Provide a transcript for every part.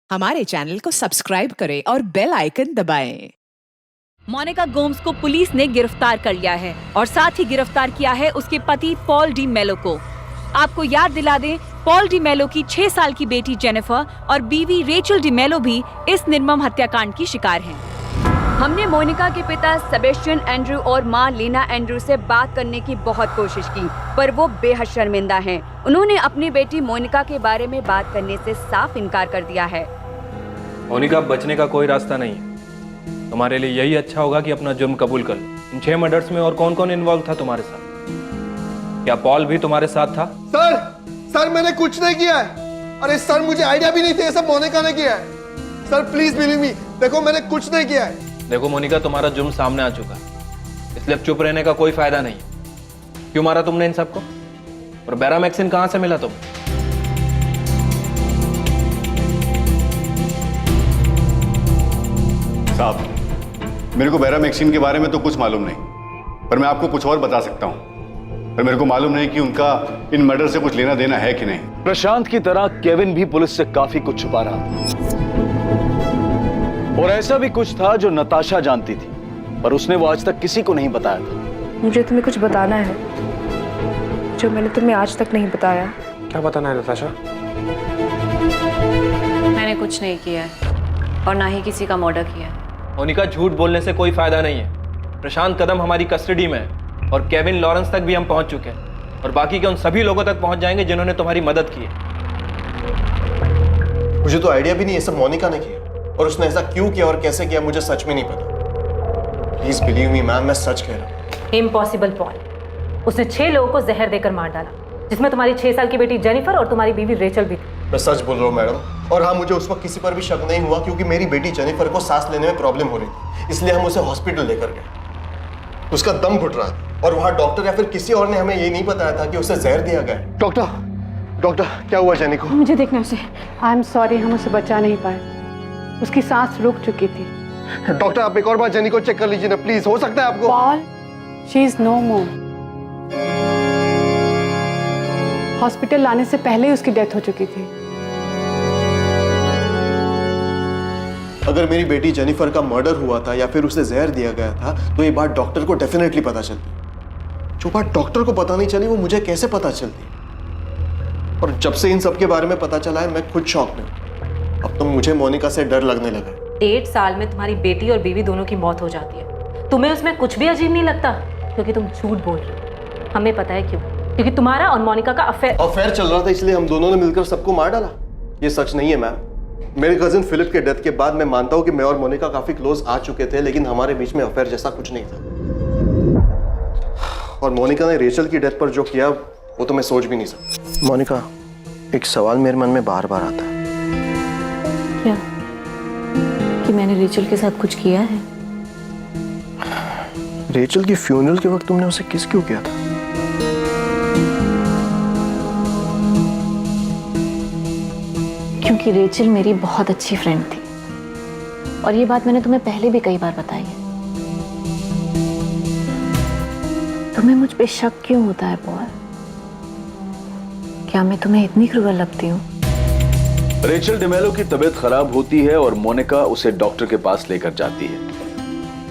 हमारे चैनल को सब्सक्राइब करें और बेल आइकन दबाएं। मोनिका गोम्स को पुलिस ने गिरफ्तार कर लिया है और साथ ही गिरफ्तार किया है उसके पति पॉल डी मेलो को। आपको याद दिला दें, पॉल डी मेलो की 6 साल की बेटी जेनिफर और बीवी रेचल डी मेलो भी इस निर्मम हत्याकांड की शिकार हैं। हमने मोनिका के पिता सेबेस्टियन एंड्रू और मां लेना एंड्रू से बात करने की बहुत कोशिश की, पर वो बेहद शर्मिंदा हैं। उन्होंने अपनी बेटी मोनिका के बारे में बात करने से साफ इनकार कर दिया है। मोनिका, बचने का कोई रास्ता नहीं है। तुम्हारे लिए यही अच्छा होगा कि अपना जुर्म कबूल कर लो। इन 6 मर्डर्स में और कौन कौन इन्वॉल्व था तुम्हारे साथ? क्या पॉल भी तुम्हारे साथ था? सर मैंने कुछ नहीं किया है। अरे सर, मुझे आइडिया भी नहीं था, ये सब मोनिका ने किया है। सर प्लीज बिलीव मी, देखो मैंने कुछ नहीं किया है। देखो मोनिका, तुम्हारा जुर्म सामने आ चुका है, इसलिए अब चुप रहने का कोई फायदा नहीं है। क्यों मारा तुमने इन सबको? और बेरामैक्सिन कहां से मिला तुम? साहब, मेरे को बेरामैक्सिन के बारे में तो कुछ मालूम नहीं, पर मैं आपको कुछ और बता सकता हूं। पर मेरे को मालूम नहीं कि उनका इन मर्डर से कुछ लेना देना है कि नहीं। प्रशांत की तरह केविन भी पुलिस से काफी कुछ छुपा रहा था, और ऐसा भी कुछ था जो नताशा जानती थी, पर उसने वो आज तक किसी को नहीं बताया था। मुझे तुम्हें कुछ बताना है जो मैंने तुम्हें आज तक नहीं बताया। क्या बताना है नताशा? मैंने कुछ नहीं किया है और ना ही किसी का मर्डर किया है। मोनिका, झूठ बोलने से कोई फायदा नहीं है। प्रशांत कदम हमारी कस्टडी में है और केविन लॉरेंस तक भी हम पहुंच चुके हैं, और बाकी के उन सभी लोगों तक पहुंच जाएंगे जिन्होंने तुम्हारी मदद की है। मुझे तो आइडिया भी नहीं, ये सब मोनिका ने किया, और उसने ऐसा क्यों किया और कैसे किया मुझे सच में नहीं पता। प्लीज बिलीव मी मैम, मैं सच कह रहा हूँ। इम्पॉसिबल पॉल, उसने 6 लोगों को जहर देकर मार डाला, जिसमें तुम्हारी 6 साल की बेटी जेनिफर और तुम्हारी बीवी रेचल भी थी। मैं सच बोल रहा हूँ मैडम, और हाँ, मुझे उस वक्त किसी पर भी शक नहीं हुआ, क्योंकि मेरी बेटी जेनिफर को सांस लेने में प्रॉब्लम हो रही थी, इसलिए हम उसे हॉस्पिटल लेकर गए। उसका दम घुट रहा था और वहाँ डॉक्टर या फिर किसी और ने हमें ये नहीं बताया था कि उसे जहर दिया गया। डॉक्टर क्या हुआ जेनी को? मुझे देखना उसे। आई एम सॉरी, हम उसे बचा नहीं पाए, उसकी सांस रुक चुकी थी। डॉक्टर, आप एक और बार जेनी को चेक कर लीजिए ना प्लीज, हो सकता है आपको। Paul, she is no more. Hospital लाने से पहले ही उसकी डेथ हो चुकी थी। अगर मेरी बेटी जेनिफर का मर्डर हुआ था या फिर उसे जहर दिया गया था, तो ये बात डॉक्टर को डेफिनेटली पता चलती। जो बात डॉक्टर को पता नहीं चली, वो मुझे कैसे पता चलती? और जब से इन सब के बारे में पता चला है, मैं खुद शॉक में हूं। अब तो मुझे मोनिका से डर लगने लगा। 1.5 साल में तुम्हारी बेटी और बीवी दोनों की मौत हो जाती है, तुम्हें उसमें कुछ भी अजीब नहीं लगता? क्योंकि तुम झूठ बोल रही हो। हमें पता है क्यों, क्योंकि तुम्हारा और मोनिका का अफेयर चल रहा था, इसलिए हम दोनों ने मिलकर सबको मार डाला। ये सच नहीं है मैम। मेरे कजिन फिलिप के डेथ के बाद मैं मानता हूं कि मैं और मोनिका काफी क्लोज आ चुके थे, लेकिन हमारे बीच में अफेयर जैसा कुछ नहीं था। और मोनिका ने रेचल की डेथ पर जो किया, वो तो मैं सोच भी नहीं सकता। मोनिका, एक सवाल मेरे मन में बार बार आता है। क्या? कि मैंने रेचल के साथ कुछ किया है? रेचल की फ्यूनरल के वक्त तुमने उसे किस क्यों किया था? क्योंकि रेचल मेरी बहुत अच्छी फ्रेंड थी, और ये बात मैंने तुम्हें पहले भी कई बार बताई है। तुम्हें मुझ पे शक क्यों होता है पॉल? क्या मैं तुम्हें इतनी क्रूर लगती हूँ? रेचल डिमेलो की तबीयत खराब होती है और मोनिका उसे डॉक्टर के पास लेकर जाती है।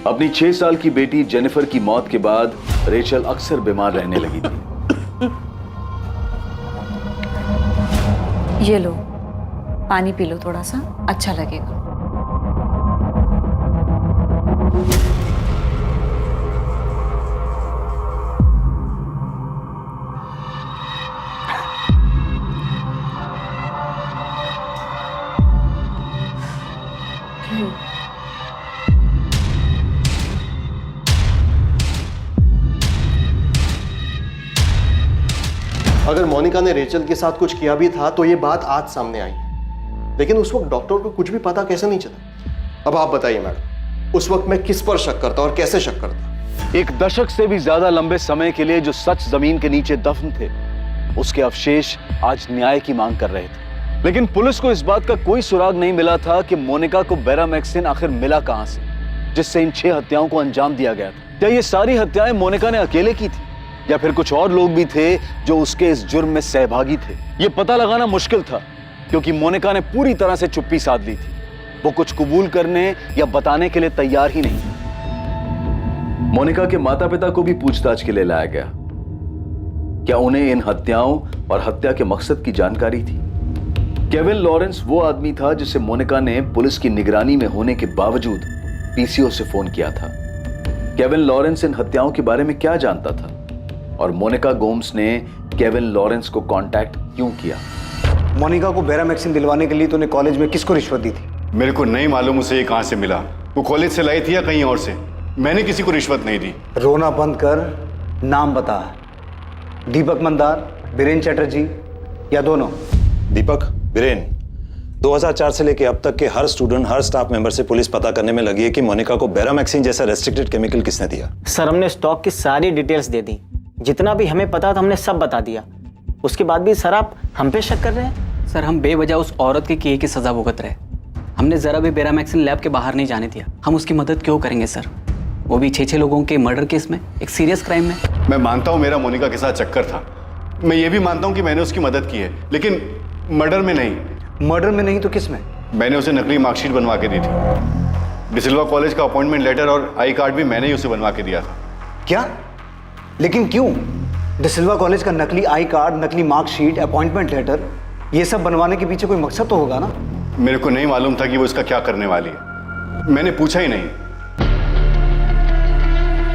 अपनी 6 साल की बेटी जेनिफर की मौत के बाद रेचल अक्सर बीमार रहने लगी थी। ये लो, पानी पी लो, थोड़ा सा अच्छा लगेगा। अगर मोनिका ने रेचल के साथ कुछ किया भी था, तो ये बात आज सामने आई, लेकिन उस वक्त डॉक्टर को कुछ भी पता कैसे नहीं चला? अब आप बताइए मैडम, उस वक्त मैं किस पर शक करता और कैसे शक करता? 1 दशक से भी ज्यादा लंबे समय के लिए जो सच जमीन के नीचे दफन थे, उसके अवशेष आज न्याय की मांग कर रहे थे। लेकिन पुलिस को इस बात का कोई सुराग नहीं मिला था कि मोनिका को बेरामैक्सिन आखिर मिला कहां से, जिससे इन 6 हत्याओं को अंजाम दिया गया था। क्या ये सारी हत्याएं मोनिका ने अकेले की थी, या फिर कुछ और लोग भी थे जो उसके इस जुर्म में सहभागी थे? ये पता लगाना मुश्किल था, क्योंकि मोनिका ने पूरी तरह से चुप्पी साध ली थी। वो कुछ कबूल करने या बताने के लिए तैयार ही नहीं। मोनिका के माता पिता को भी पूछताछ के लिए लाया गया। क्या उन्हें इन हत्याओं और हत्या के मकसद की जानकारी थी? केविन लॉरेंस वो आदमी था जिसे मोनिका ने पुलिस की निगरानी में होने के बावजूद पीसीओ से फोन किया था। केविन लॉरेंस इन हत्याओं के बारे में क्या जानता था और मोनिका गोम्स ने केविन लॉरेंस को कांटेक्ट क्यों किया? मोनिका को बेरामैक्सिन दिलवाने के लिए तूने कॉलेज में किसको रिश्वत दी थी? मेरे को नहीं मालूम उसे ये कहां से मिला। वो कॉलेज से लाई थी या कहीं और से। मैंने किसी को रिश्वत नहीं दी। रोना बंद कर, नाम बता। दीपक मंदार, बीरेन चैटर्जी या दोनों? दीपक, बीरेन। 2004 से लेकर अब तक के हर स्टूडेंट, हर स्टाफ मेंबर से पुलिस पता करने में लगी है कि मोनिका को बेरामैक्सिन जैसा रेस्ट्रिक्टेड केमिकल किसने दिया। सर, हमने स्टॉक की सारी डिटेल्स दे दी। जितना भी हमें पता था हमने सब बता दिया। उसके बाद भी सर आप हम पे शक कर रहे हैं? सर, हम बेवजह उस औरत के किए की सजा भुगत रहे। हमने जरा भी बेरामैक्सिन लैब के बाहर नहीं जाने दिया। हम उसकी मदद क्यों करेंगे सर? वो भी 6 लोगों के मर्डर केस में, एक सीरियस क्राइम में। मैं मानता हूं मेरा मोनिका के साथ चक्कर था। मैं ये भी मानता हूं कि मैंने उसकी मदद की है, लेकिन मर्डर में नहीं। मर्डर में नहीं तो किस में? मैंने उसे नकली मार्कशीट बनवा के दी थी। डिसिल्वा कॉलेज का अपॉइंटमेंट लेटर और आई कार्ड भी मैंने ही उसे बनवा के दिया था। क्या? लेकिन क्यों? डिसिल्वा कॉलेज का नकली आई कार्ड, नकली मार्कशीट, अपॉइंटमेंट लेटर, ये सब बनवाने के पीछे कोई मकसद तो होगा ना? मेरे को नहीं मालूम था कि वो इसका क्या करने वाली है। मैंने पूछा ही नहीं।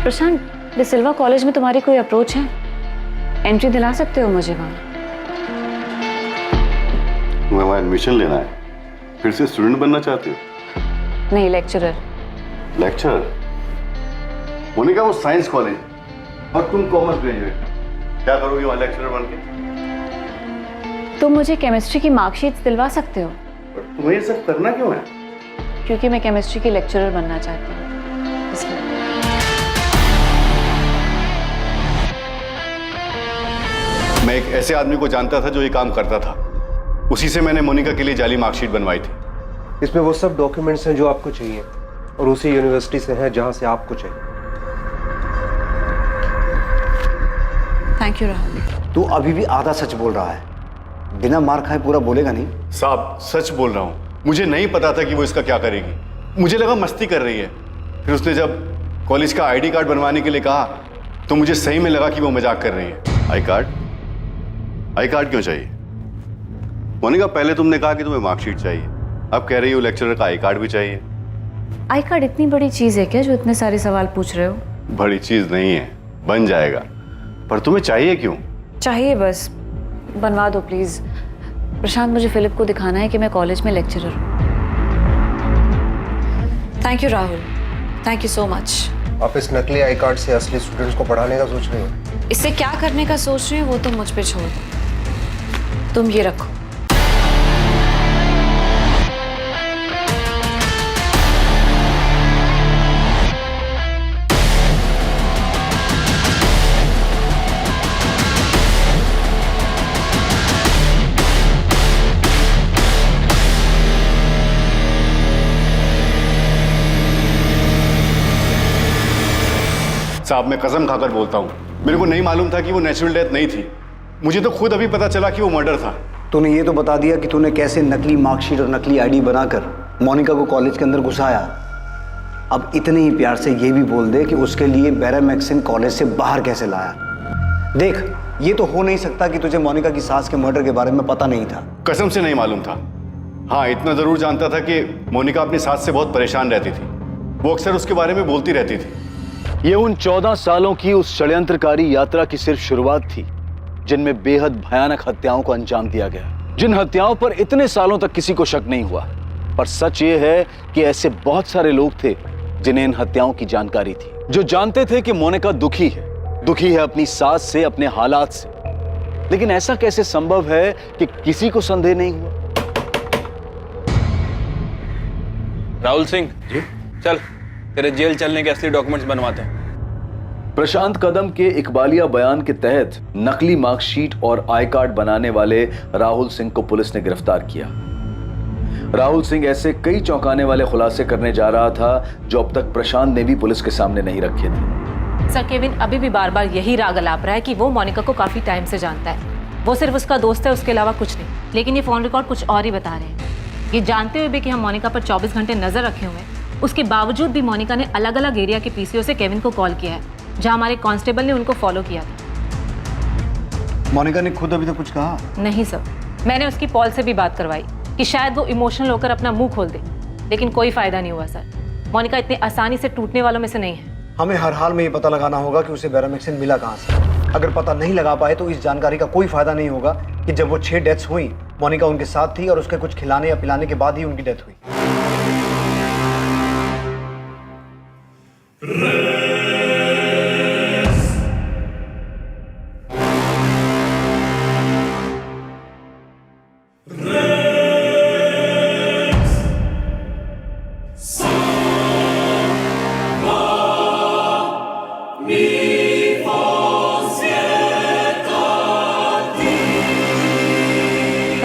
प्रशांत, डिसिल्वा कॉलेज में तुम्हारी कोई अप्रोच है? एंट्री दिला सकते हो मुझे वहाँ? तुम्हें वहाँ एडमिशन लेना है? फिर से स्टूडेंट बनना चाहती हो? नहीं, लेक्चरर। लेक्चरर? मोनिका, वो साइंस कॉलेज और तुम कॉमर्स ग्रेजुएट। क्या करोगी वहाँ लेक्चरर बन के? तुम मुझे केमिस्ट्री की मार्कशीट्स दिलवा सकते हो? तुम्हें ये सब करना क्यों है? क्योंकि मैं केमिस्ट्री की लेक्चरर बनना चाहती हूँ, इसलिए। मैं एक ऐसे आदमी को जानता था जो ये काम करता था। उसी से मैंने मोनिका के लिए जाली मार्कशीट बनवाई थी। इसमें वो सब डॉक्यूमेंट्स हैं जो आपको चाहिए और उसी यूनिवर्सिटी से हैं जहां से आपको चाहिए। Thank you Rahul. तू अभी भी आधा सच बोल रहा है। बिना मार खाए पूरा बोलेगा नहीं? साहब, सच बोल रहा हूँ। मुझे नहीं पता था कि वो इसका क्या करेगी। मुझे लगा मस्ती कर रही है। फिर उसने जब कॉलेज का आईडी कार्ड बनवाने के लिए कहा तो मुझे सही में लगा कि वो मजाक कर रही है। I card? आई कार्ड क्यों चाहिए? मोनिका, पहले तुमने कहा कि तुम्हें मार्कशीट चाहिए, अब कह रही हो लेक्चरर का आई कार्ड भी चाहिए। आई कार्ड इतनी बड़ी चीज है क्या जो इतने सारे सवाल पूछ रहे हो? बड़ी चीज नहीं है, बन जाएगा। पर तुम्हें चाहिए क्यों? चाहिए, बस बनवा दो प्लीज। प्रशांत, मुझे फिलिप को दिखाना है कि मैं कॉलेज में लेक्चरर हूँ। Thank you Rahul, thank you so much. आप इस नकली आई कार्ड से असली स्टूडेंट्स को पढ़ाने का सोच रहे हो? इससे क्या करने का सोच रहे हो वो तुम मुझ पे छोड़ दो। तुम ये रखो। साहब, मैं कसम खाकर बोलता हूँ, मेरे को नहीं मालूम था कि वो नेचुरल डेथ नहीं थी। मुझे तो खुद अभी पता चला कि वो मर्डर था। तूने ये तो बता दिया कि तूने कैसे नकली मार्कशीट और नकली आईडी बनाकर मोनिका को कॉलेज के अंदर घुसाया। अब इतने ही प्यार से ये भी बोल दे कि उसके लिए बेरामैक्सिन कॉलेज से बाहर कैसे लाया। देख, ये तो हो नहीं सकता कि तुझे मोनिका की सास के मर्डर के बारे में पता नहीं था। कसम से नहीं मालूम था। हाँ, इतना जरूर जानता था कि मोनिका अपनी सास से बहुत परेशान रहती थी। वो अक्सर उसके बारे में बोलती रहती थी। ये उन 14 सालों की उस षड्यंत्रकारी यात्रा की सिर्फ शुरुआत थी जिनमें बेहद भयानक हत्याओं को अंजाम दिया गया, जिन हत्याओं पर इतने सालों तक किसी को शक नहीं हुआ। पर सच ये है कि ऐसे बहुत सारे लोग थे जिन्हें इन हत्याओं की जानकारी थी, जो जानते थे कि मोनिका दुखी है अपनी सास से, अपने हालात से। लेकिन ऐसा कैसे संभव है कि किसी को संदेह नहीं हुआ? राहुल सिंह जी, चल तेरे जेल चलने के असली डॉक्यूमेंट्स बनवाते हैं। प्रशांत कदम के इकबालिया बयान के तहत नकली मार्कशीट और आई कार्ड बनाने वाले राहुल सिंह को पुलिस ने गिरफ्तार किया। राहुल सिंह ऐसे कई चौंकाने वाले खुलासे करने जा रहा था जो अब तक प्रशांत ने भी पुलिस के सामने नहीं रखे थे। सर, केविन अभी भी बार बार यही राग अलाप रहा है कि वो मोनिका को काफी टाइम से जानता है। वो सिर्फ उसका दोस्त है, उसके अलावा कुछ नहीं। लेकिन ये फ़ोन रिकॉर्ड कुछ और ही बता रहे हैं। ये जानते हुए भी कि हम मोनिका पर 24 घंटे नज़र रखे हुए हैं, उसके बावजूद भी मोनिका ने अलग अलग एरिया के पीसीओ से केविन को कॉल किया है, जहाँ हमारे कांस्टेबल ने उनको फॉलो किया था। मोनिका ने खुद अभी तक कुछ कहा? नहीं सर, मैंने उसकी पॉल से भी बात करवाई कि शायद वो इमोशनल होकर अपना मुंह खोल दे, लेकिन कोई फायदा नहीं हुआ सर। मोनिका इतनी आसानी से टूटने वालों में से नहीं है। हमें हर हाल में ये पता लगाना होगा कि उसे बेरामेक्सिन मिला कहाँ से। अगर पता नहीं लगा पाए तो इस जानकारी का कोई फायदा नहीं होगा कि जब वो 6 डेथ्स हुई, मोनिका उनके साथ थी और उसके कुछ खिलाने या पिलाने के बाद ही उनकी डेथ हुई।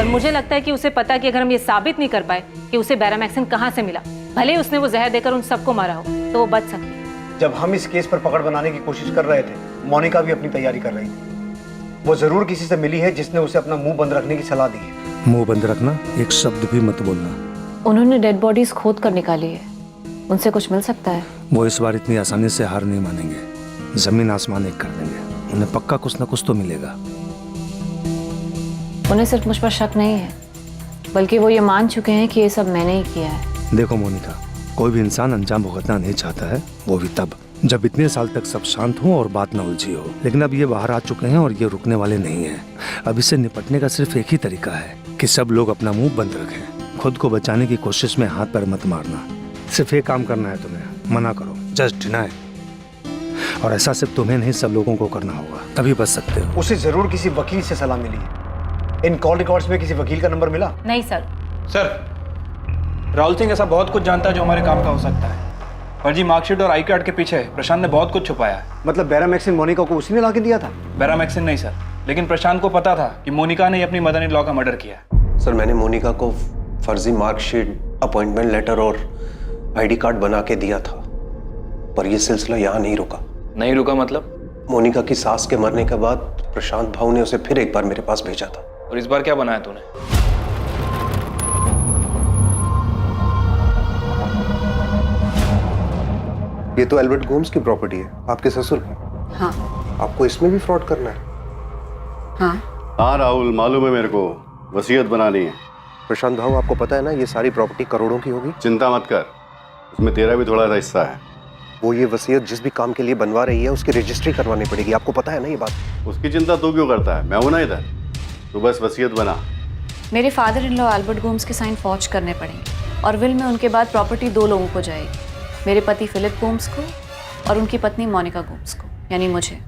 मुझे लगता है कि उसे पता है कि अगर हम ये साबित नहीं कर पाए कि उसे बेरामेक्सिन कहाँ से मिला, भले उसने वो जहर देकर उन सबको मारा हो, तो वो बच सकती है। जब हम इस केस पर पकड़ बनाने की कोशिश कर रहे थे, मोनिका भी अपनी तैयारी कर रही थी। वो जरूर किसी से मिली है जिसने उसे अपना मुंह बंद रखने की सलाह दी है। मुंह बंद रखना, एक शब्द भी मत बोलना। उन्होंने डेड बॉडीज खोद कर निकाली है, उनसे कुछ मिल सकता है? वो इस बार इतनी आसानी से हार नहीं मानेंगे, जमीन आसमान एक कर देंगे। उन्हें पक्का कुछ न कुछ तो मिलेगा। उन्हें सिर्फ मुझ पर शक नहीं है, बल्कि वो ये मान चुके हैं कि ये सब मैंने ही किया है। देखो मोनिका, कोई भी इंसान अंजाम भुगतना नहीं चाहता है, वो भी तब जब इतने साल तक सब शांत हो और बात न उलझी हो। लेकिन अब ये बाहर आ चुके हैं और ये रुकने वाले नहीं हैं। अब इससे निपटने का सिर्फ एक ही तरीका है कि सब लोग अपना मुंह बंद रखें। खुद को बचाने की कोशिश में हाथ पैर मत मारना। सिर्फ एक काम करना है तुम्हें, मना करो, जस्ट डिनाई। और ऐसा सिर्फ तुम्हें नहीं, सब लोगों को करना होगा, तभी बच सकते हो। उसे जरूर किसी वकील से सलाह मिली है। इन कॉल रिकॉर्ड्स में किसी वकील का नंबर मिला? नहीं सर। सर, राहुल सिंह ऐसा बहुत कुछ जानता है जो हमारे काम का हो सकता है। फर्जी मार्कशीट और आई कार्ड के पीछे प्रशांत ने बहुत कुछ छुपाया है। मतलब बेरामेक्सिन मोनिका को उसी ने ला के दिया था? बेरामेक्सिन नहीं सर, लेकिन प्रशांत को पता था कि मोनिका ने अपनी मदर इन लॉ का मर्डर किया है। सर, मैंने मोनिका को फर्जी मार्कशीट, अपॉइंटमेंट लेटर और आईडी कार्ड बना के दिया था, पर यह सिलसिला यहाँ नहीं रुका। नहीं रुका मतलब? मोनिका की सास के मरने के बाद प्रशांत भाऊ ने उसे फिर एक बार मेरे पास भेजा था। और इस बार क्या बनाया तूने? ये तो एल्बर्ट गोम्स की प्रॉपर्टी है, आपके ससुर की। हाँ। आपको इसमें भी फ्रॉड करना है? हाँ राहुल, मालूम है मेरे को, वसीयत बनानी है। प्रशांत भाऊ, आपको पता है ना ये सारी प्रॉपर्टी करोड़ों की होगी। चिंता मत कर, उसमें तेरा भी थोड़ा सा हिस्सा है। वो ये वसीयत जिस भी काम के लिए बनवा रही है उसकी रजिस्ट्री करवानी पड़ेगी, आपको पता है ना ये बात। उसकी चिंता तू क्यों करता है, मैं हूं ना इधर, तू बस वसीयत बना। मेरे father in law Albert Gomes के साइन फॉर्ज करने पड़ेंगे और विल में उनके बाद प्रॉपर्टी 2 लोगों को जाएगी, मेरे पति फिलिप गोम्स को और उनकी पत्नी मोनिका गोम्स को, यानी मुझे।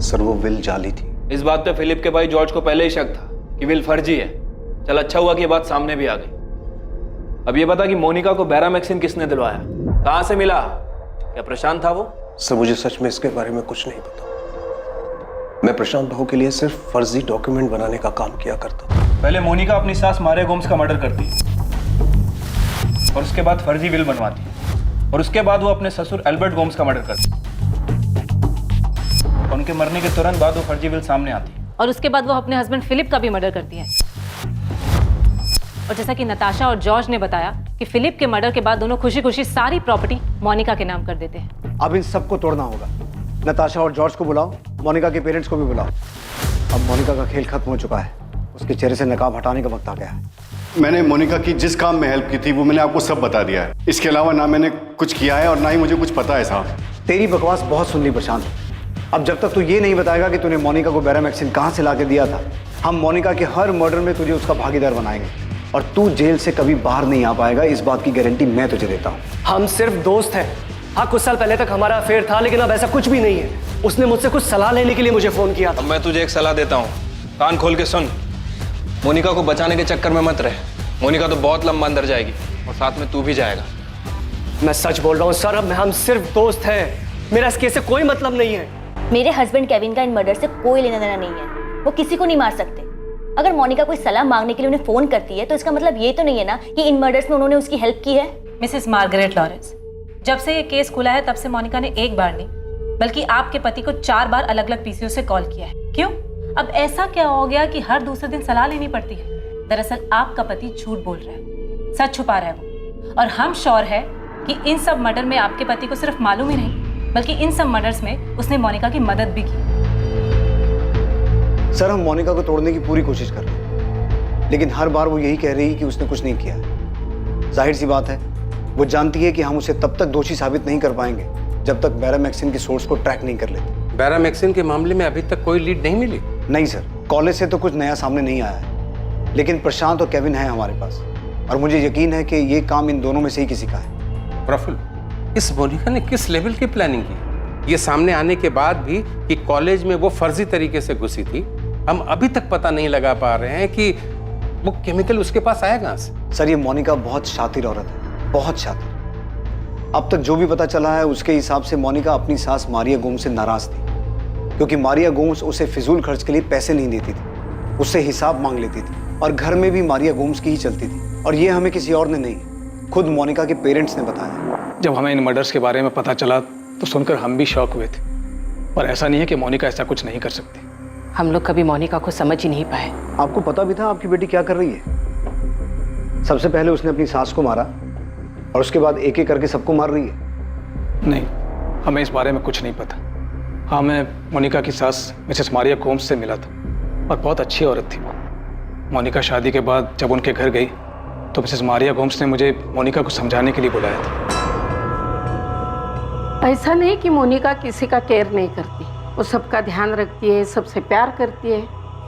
सर, वो विल जाली थी। इस बात पे फिलिप के भाई जॉर्ज को पहले ही शक था कि विल फर्जी है। चल, अच्छा हुआ कि ये बात सामने भी आ गई। अब ये बता कि मोनिका को बेरामेक्सिन किसने दिलवाया, कहां से मिला, क्या प्रशांत था वो? सर, मुझे सच में इसके बारे में कुछ नहीं पता। मैं प्रशांत भाऊ के लिए सिर्फ फर्जी डॉक्यूमेंट बनाने का काम किया करता था। पहले मोनिका अपनी सास मारे गोम्स का मर्डर करती और उसके बाद फर्जी विल बनवाती और उसके बाद वो अपने ससुर एल्बर्ट गोम्स का मर्डर करती। उनके मरने के तुरंत बाद वो फर्जी विल सामने आती और उसके बाद वो अपने हस्बैंड फिलिप का भी मर्डर करती है। और जैसा कि नताशा और जॉर्ज ने बताया कि फिलिप के मर्डर के बाद दोनों खुशी खुशी सारी प्रॉपर्टी मोनिका के नाम कर देते हैं। अब इन सबको तोड़ना होगा। नताशा और जॉर्ज को बुलाओ, मोनिका के पेरेंट्स को भी बुलाओ। अब मोनिका का खेल खत्म हो चुका है, उसके चेहरे से नकाब हटाने का वक्त आ गया है। मैंने मोनिका की जिस काम में हेल्प की थी वो मैंने आपको सब बता दिया है। इसके अलावा ना मैंने कुछ किया है और ना ही मुझे कुछ पता है साहब। तेरी बकवास बहुत सुन ली प्रशांत। अब जब तक तू ये नहीं बताएगा कि तूने मोनिका को बेरामेक्सिन कहाँ से ला के दिया था, हम मोनिका के हर मर्डर में तुझे उसका भागीदार बनाएंगे और तू जेल से कभी बाहर नहीं आ पाएगा। इस बात की गारंटी मैं तुझे देता हूँ। हम सिर्फ दोस्त हैं। हाँ, कुछ साल पहले तक हमारा अफेयर था, लेकिन अब ऐसा कुछ भी नहीं है। उसने मुझसे कुछ सलाह लेने के लिए मुझे फोन किया था। अब मैं तुझे एक सलाह देता हूँ, कान खोल के सुन। मोनिका को बचाने के चक्कर में मत रहे। मोनिका तो बहुत लंबा अंदर जाएगी और साथ में तू भी जाएगा। मैं सच बोल रहा हूँ सर, अब हम सिर्फ दोस्त हैं। मेरा इस केस से कोई मतलब नहीं है। मेरे हस्बैंड केविन का इन मर्डर से कोई लेना देना नहीं है। वो किसी को नहीं मार सकते। अगर मोनिका कोई सलाह मांगने के लिए उन्हें फोन करती है तो इसका मतलब ये तो नहीं है ना कि इन मर्डर्स में उन्होंने उसकी हेल्प की है। मिसेस मार्गरेट लॉरेंस, जब से ये केस खुला है तब से मोनिका ने एक बार नहीं बल्कि आपके पति को 4 बार अलग अलग पीसीओ से कॉल किया है। क्यों? अब ऐसा क्या हो गया कि हर दूसरे दिन सलाह लेनी पड़ती है? दरअसल आपका पति झूठ बोल रहा है, सच छुपा रहा है वो। और हम श्योर है कि इन सब मर्डर में आपके पति को सिर्फ मालूम ही नहीं, बल्कि इन सब मर्डर्स में उसने मोनिका की मदद भी की। सर, हम मोनिका को तोड़ने की पूरी कोशिश कर रहे हैं, लेकिन हर बार वो यही कह रही है कि उसने कुछ नहीं किया। जाहिर सी बात है, वो जानती है कि हम उसे तब तक दोषी साबित नहीं कर पाएंगे जब तक बैरामैक्सिन की सोर्स को ट्रैक नहीं कर लेते। बैरामैक्सिन के मामले में अभी तक कोई लीड नहीं मिली? नहीं सर, कॉलेज से तो कुछ नया सामने नहीं आया है, लेकिन प्रशांत और केविन है हमारे पास, और मुझे यकीन है कि ये काम इन दोनों में से ही किसी का है। प्रफुल्ल, इस मोनिका ने किस लेवल की प्लानिंग की? ये सामने आने के बाद भी कि कॉलेज में वो फर्जी तरीके से घुसी थी, हम अभी तक पता नहीं लगा पा रहे हैं कि वो केमिकल उसके पास आया कहां से। सर, ये मोनिका बहुत शातिर औरत है, बहुत शातिर। अब तक जो भी पता चला है उसके हिसाब से मोनिका अपनी सास मारिया गोम्स से नाराज थी, क्योंकि मारिया गोम्स उसे फिजूल खर्च के लिए पैसे नहीं देती थी, उससे हिसाब मांग लेती थी, और घर में भी मारिया गोम्स की ही चलती थी। और ये हमें किसी और ने नहीं, खुद मोनिका के पेरेंट्स ने बताया। जब हमें इन मर्डर्स के बारे में पता चला तो सुनकर हम भी शॉक हुए थे, पर ऐसा नहीं है कि मोनिका ऐसा कुछ नहीं कर सकती। हम लोग कभी मोनिका को समझ ही नहीं पाए। आपको पता भी था आपकी बेटी क्या कर रही है? सबसे पहले उसने अपनी सास को मारा, और उसके बाद एक एक करके सबको मार रही है। नहीं, हमें इस बारे में कुछ नहीं पता। हाँ, मैं मोनिका की सास मिसेस मारिया गोम्स से मिला था, और बहुत अच्छी औरत थी वो। मोनिका शादी के बाद जब उनके घर गई तो मिसेस मारिया गोम्स ने मुझे मोनिका को समझाने के लिए बुलाया था। ऐसा नहीं कि मोनिका किसी का केयर नहीं करती, वो सबका ध्यान रखती है, सबसे प्यार करती है,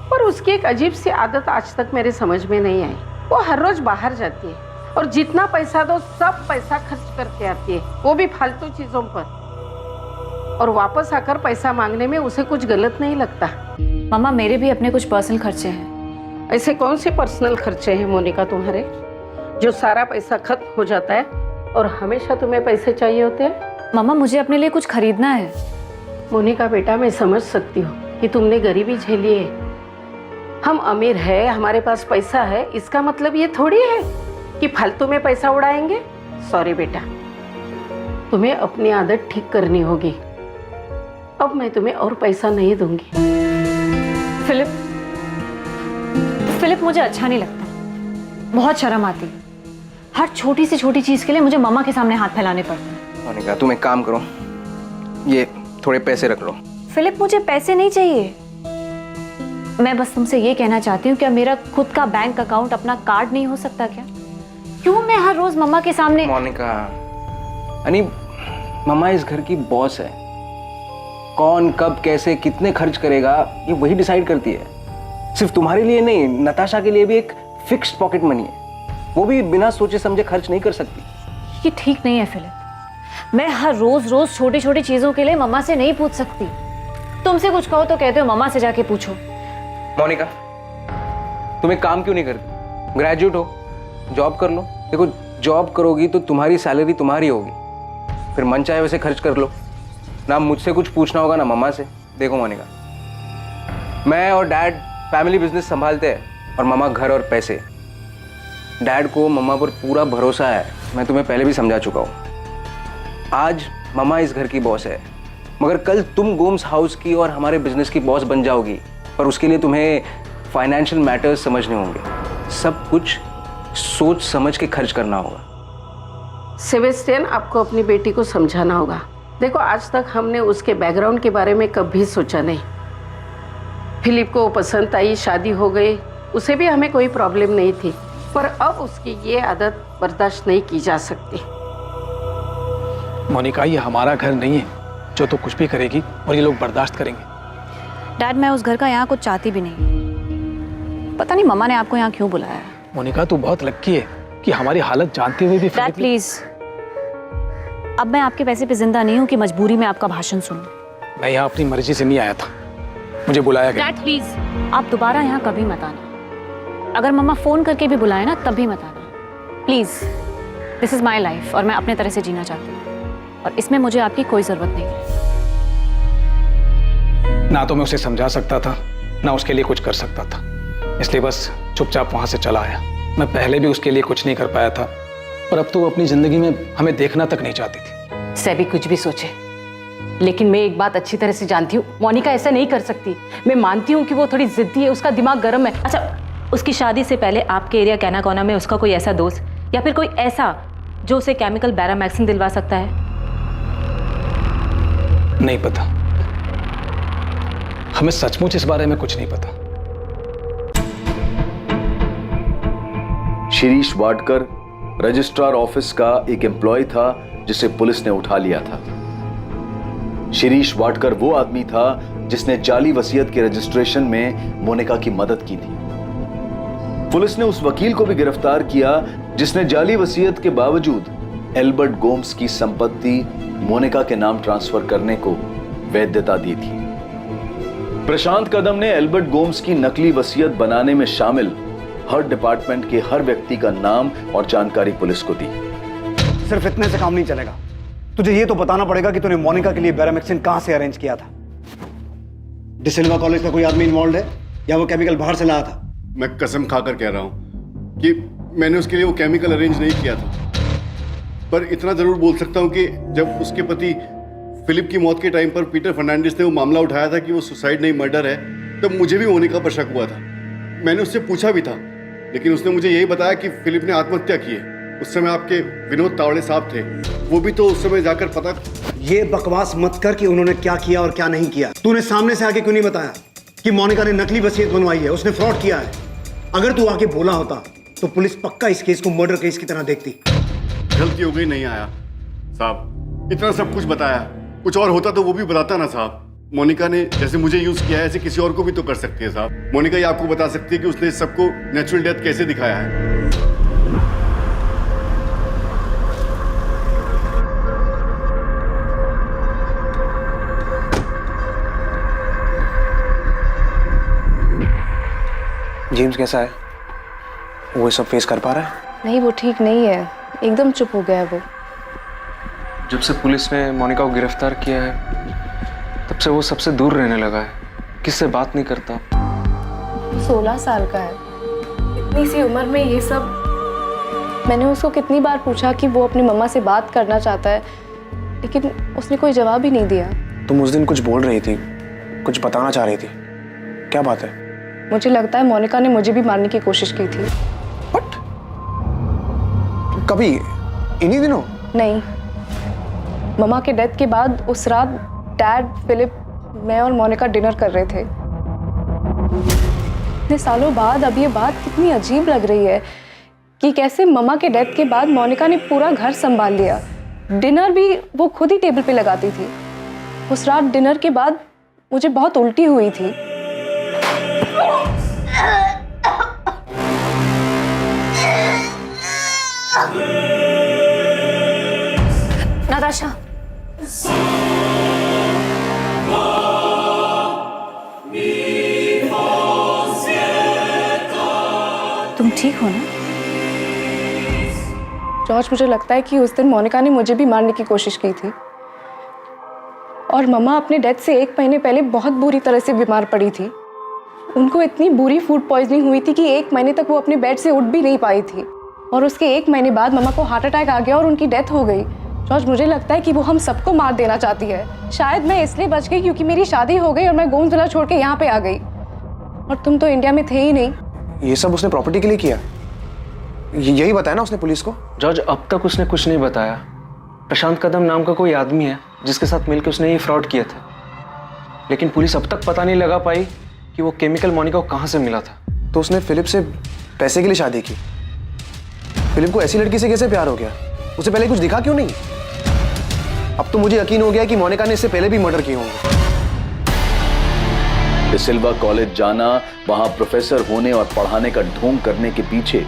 पर उसकी एक अजीब सी आदत आज तक मेरे समझ में नहीं आई। वो हर रोज बाहर जाती है और जितना पैसा दो सब पैसा खर्च करके आती है, वो भी फालतू चीजों पर, और वापस आकर पैसा मांगने में उसे कुछ गलत नहीं लगता। मामा, मेरे भी अपने कुछ पर्सनल खर्चे हैं। ऐसे कौन से पर्सनल खर्चे हैं मोनिका तुम्हारे, जो सारा पैसा खत्म हो जाता है और हमेशा तुम्हें पैसे चाहिए होते हैं? मामा, मुझे अपने लिए कुछ खरीदना है। मोनिका बेटा, मैं समझ सकती हूँ कि तुमने गरीबी झेली है। हम अमीर है, हमारे पास पैसा है, इसका मतलब ये थोड़ी है कि फालतू में पैसा उड़ाएंगे। सॉरी बेटा, तुम्हें अपनी आदत ठीक करनी होगी। अब मैं तुम्हें और पैसा नहीं दूंगी। फिलिप, मुझे अच्छा नहीं लगता, बहुत शर्म आती है। हर छोटी से छोटी चीज के लिए मुझे मम्मा के सामने हाथ फैलाने पड़ते हैं। मोनिका, तुम एक काम करो, ये थोड़े पैसे रख लो। फिलिप, मुझे पैसे नहीं चाहिए। मैं बस तुमसे ये कहना चाहती हूँ, क्या मेरा खुद का बैंक अकाउंट अपना कार्ड नहीं हो सकता क्या? क्यों मैं हर रोज मम्मा के सामने? मोनिका, यानी मम्मा इस घर की बॉस है, कौन कब कैसे कितने खर्च करेगा ये वही डिसाइड करती है। सिर्फ तुम्हारे लिए नहीं, नताशा के लिए भी एक फिक्स्ड पॉकेट मनी है, वो भी बिना सोचे समझे खर्च नहीं कर सकती। ये ठीक नहीं है फिलिप, मैं हर रोज छोटी छोटी चीजों के लिए मम्मा से नहीं पूछ सकती। तुमसे कुछ कहो तो कहते हो मम्मा से जाके पूछो। मोनिका, तुम एक काम क्यों नहीं करती? ग्रेजुएट हो, जॉब कर लो। देखो, जॉब करोगी तो तुम्हारी सैलरी तुम्हारी होगी, फिर मन चाहे वैसे खर्च कर लो, ना मुझसे कुछ पूछना होगा ना मम्मा से। देखो मोनिका, मैं और डैड फैमिली बिजनेस संभालते हैं और मम्मा घर और पैसे। डैड को मम्मा पर पूरा भरोसा है, मैं तुम्हें पहले भी समझा चुका हूँ। आज मम्मा इस घर की बॉस है, मगर कल तुम गोम्स हाउस की और हमारे बिजनेस की बॉस बन जाओगी, पर उसके लिए तुम्हें फाइनेंशियल मैटर्स समझने होंगे। सब कुछ सोच समझ के खर्च करना होगा। सेबेस्टियन, आपको अपनी बेटी को समझाना होगा। देखो, आज तक हमने उसके बैकग्राउंड के बारे में कभी सोचा नहीं। फिलिप को पसंद आई, शादी हो गई, उसे भी हमें कोई प्रॉब्लम नहीं थी, पर अब उसकी ये आदत बर्दाश्त नहीं की जा सकती। मोनिका, ये हमारा घर नहीं है जो तो कुछ भी करेगी और ये लोग बर्दाश्त करेंगे। डैड, मैं उस घर का यहाँ कुछ चाहती भी नहीं। पता नहीं मम्मा ने आपको यहाँ क्यों बुलाया है। मोनिका, तू बहुत लक्की है कि हमारी हालत जानते हुए भी डैड प्लीज, अब मैं आपके पैसे पे जिंदा नहीं हूँ कि मजबूरी में आपका भाषण सुनूं। मैं यहाँ अपनी मर्जी से नहीं आया था, मुझे बुलाया गया। डैड प्लीज, आप दोबारा यहाँ कभी मत आना। अगर मम्मा फोन करके भी बुलाए ना तब भी मत आना please. This is my life और मैं अपने तरह से जीना चाहती हूँ, और इसमें मुझे आपकी कोई जरूरत नहीं है। ना तो मैं उसे समझा सकता था, ना उसके लिए कुछ कर सकता था, इसलिए बस चुपचाप वहां से चला आया। मैं पहले भी उसके लिए कुछ नहीं कर पाया था, पर अब तो वो अपनी जिंदगी में हमें देखना तक नहीं चाहती थी। सेबी कुछ भी सोचे, लेकिन मैं एक बात अच्छी तरह से जानती हूँ, मोनिका ऐसा नहीं कर सकती। मैं मानती हूँ कि वो थोड़ी जिद्दी है, उसका दिमाग गर्म है। अच्छा, उसकी शादी से पहले आपके एरिया कैना कोना में उसका कोई ऐसा दोस्त या फिर कोई ऐसा जो उसे केमिकल बैरामैक्सिन दिलवा सकता है? नहीं पता, हमें सचमुच इस बारे में कुछ नहीं पता। शिरीष वाडकर रजिस्ट्रार ऑफिस का एक एम्प्लॉय था जिसे पुलिस ने उठा लिया था। शिरीष वाडकर वो आदमी था जिसने जाली वसीयत के रजिस्ट्रेशन में मोनिका की मदद की थी। पुलिस ने उस वकील को भी गिरफ्तार किया जिसने जाली वसीयत के बावजूद एल्बर्ट गोम्स की संपत्ति मोनिका के नाम ट्रांसफर करने को वैधता दी थी। प्रशांत कदम ने एल्बर्ट गोम्स की नकली वसीयत बनाने में शामिल हर डिपार्टमेंट के हर व्यक्ति का नाम और जानकारी पुलिस को दी। सिर्फ इतने से काम नहीं चलेगा, तुझे ये तो बताना पड़ेगा कि तूने मोनिका के लिए बैरामैक्सिन कहां से अरेंज किया था। डिसिल्वा कॉलेज का कोई आदमी इन्वॉल्व है या वो केमिकल बाहर से लाया था? मैं कसम खाकर कह रहा हूं कि मैंने उसके लिए वो केमिकल अरेंज नहीं किया था, पर इतना जरूर बोल सकता हूं कि जब उसके पति फिलिप की मौत के टाइम पर पीटर फर्नांडिस ने वो मामला उठाया था कि वो सुसाइड नहीं मर्डर है, तब मुझे भी मोनिका पर शक हुआ था। मैंने उससे पूछा भी था, लेकिन उसने मुझे यही बताया कि फिलिप ने आत्महत्या की है। उस समय आपके विनोद तावड़े साहब थे, वो भी तो उस समय जाकर पता। ये बकवास मत कर कि उन्होंने क्या किया और क्या नहीं किया। तूने सामने से आके क्यों नहीं बताया कि मोनिका ने नकली वसीयत बनवाई है, उसने फ्रॉड किया है? अगर तू आके बोला होता तो पुलिस पक्का इस केस को मर्डर केस की तरह देखती। गलती हो गई, नहीं आया साहब, इतना सब कुछ बताया। कुछ और होता तो वो भी बताता ना साहब। मोनिका ने जैसे मुझे यूज किया है ऐसे किसी और को भी तो कर सकती है साहब। मोनिका ये आपको बता सकती है कि उसने सबको नेचुरल डेथ कैसे दिखाया है। जेम्स कैसा है? वो सब फेस कर पा रहा है? नहीं, वो ठीक नहीं है, एकदम चुप हो गया है वो। जब से पुलिस ने मोनिका को गिरफ्तार किया है तब से वो सबसे दूर रहने लगा है, किससे बात नहीं करता। 16 साल का है, इतनी सी उम्र में ये सब। मैंने उसको कितनी बार पूछा कि वो अपनी मम्मा से बात करना चाहता है, लेकिन उसने कोई जवाब ही नहीं दिया। तुम उस दिन कुछ बोल रही थी, कुछ बताना चाह रही थी, क्या बात है? मुझे लगता है मोनिका ने मुझे भी मारने की कोशिश की थी। कभी? इन्हीं दिनों? नहीं, मम्मा के डेथ के बाद उस रात डैड, फिलिप, मैं और मोनिका डिनर कर रहे थे। इतने सालों बाद अब ये बात कितनी अजीब लग रही है कि कैसे मम्मा के डेथ के बाद मोनिका ने पूरा घर संभाल लिया। डिनर भी वो खुद ही टेबल पे लगाती थी। उस रात डिनर के बाद मुझे बहुत उल्टी हुई थी। नाताशा, तुम ठीक हो ना? जॉर्ज, मुझे लगता है कि उस दिन मोनिका ने मुझे भी मारने की कोशिश की थी। और मम्मा अपने डेथ से 1 महीने पहले बहुत बुरी तरह से बीमार पड़ी थी। उनको इतनी बुरी फूड पॉइजनिंग हुई थी कि 1 महीने तक वो अपने बेड से उठ भी नहीं पाई थी। और उसके 1 महीने बाद मम्मा को हार्ट अटैक आ गया और उनकी डेथ हो गई। जॉर्ज, मुझे लगता है कि वो हम सबको मार देना चाहती है। शायद मैं इसलिए बच गई क्योंकि मेरी शादी हो गई और मैं गोंदवाला छोड़ के यहाँ पे आ गई, और तुम तो इंडिया में थे ही नहीं। ये सब उसने प्रॉपर्टी के लिए किया? यही बताया ना उसने पुलिस को? जॉर्ज, अब तक उसने कुछ नहीं बताया। प्रशांत कदम नाम का कोई आदमी है जिसके साथ मिलकर उसने ये फ्रॉड किया था, लेकिन पुलिस अब तक पता नहीं लगा पाई कि वो केमिकल मोनिका को कहाँ से मिला था। तो उसने फिलिप से पैसे के लिए शादी की? फिलिप को ऐसी लड़की से कैसे प्यार हो गया? उसे पहले कुछ दिखा क्यों नहीं? अब तो मुझे यकीन हो गया कि मोनिका ने इससे पहले भी मर्डर किए होंगे। डिसिल्वा कॉलेज जाना, वहां प्रोफेसर होने और पढ़ाने का ढोंग करने के पीछे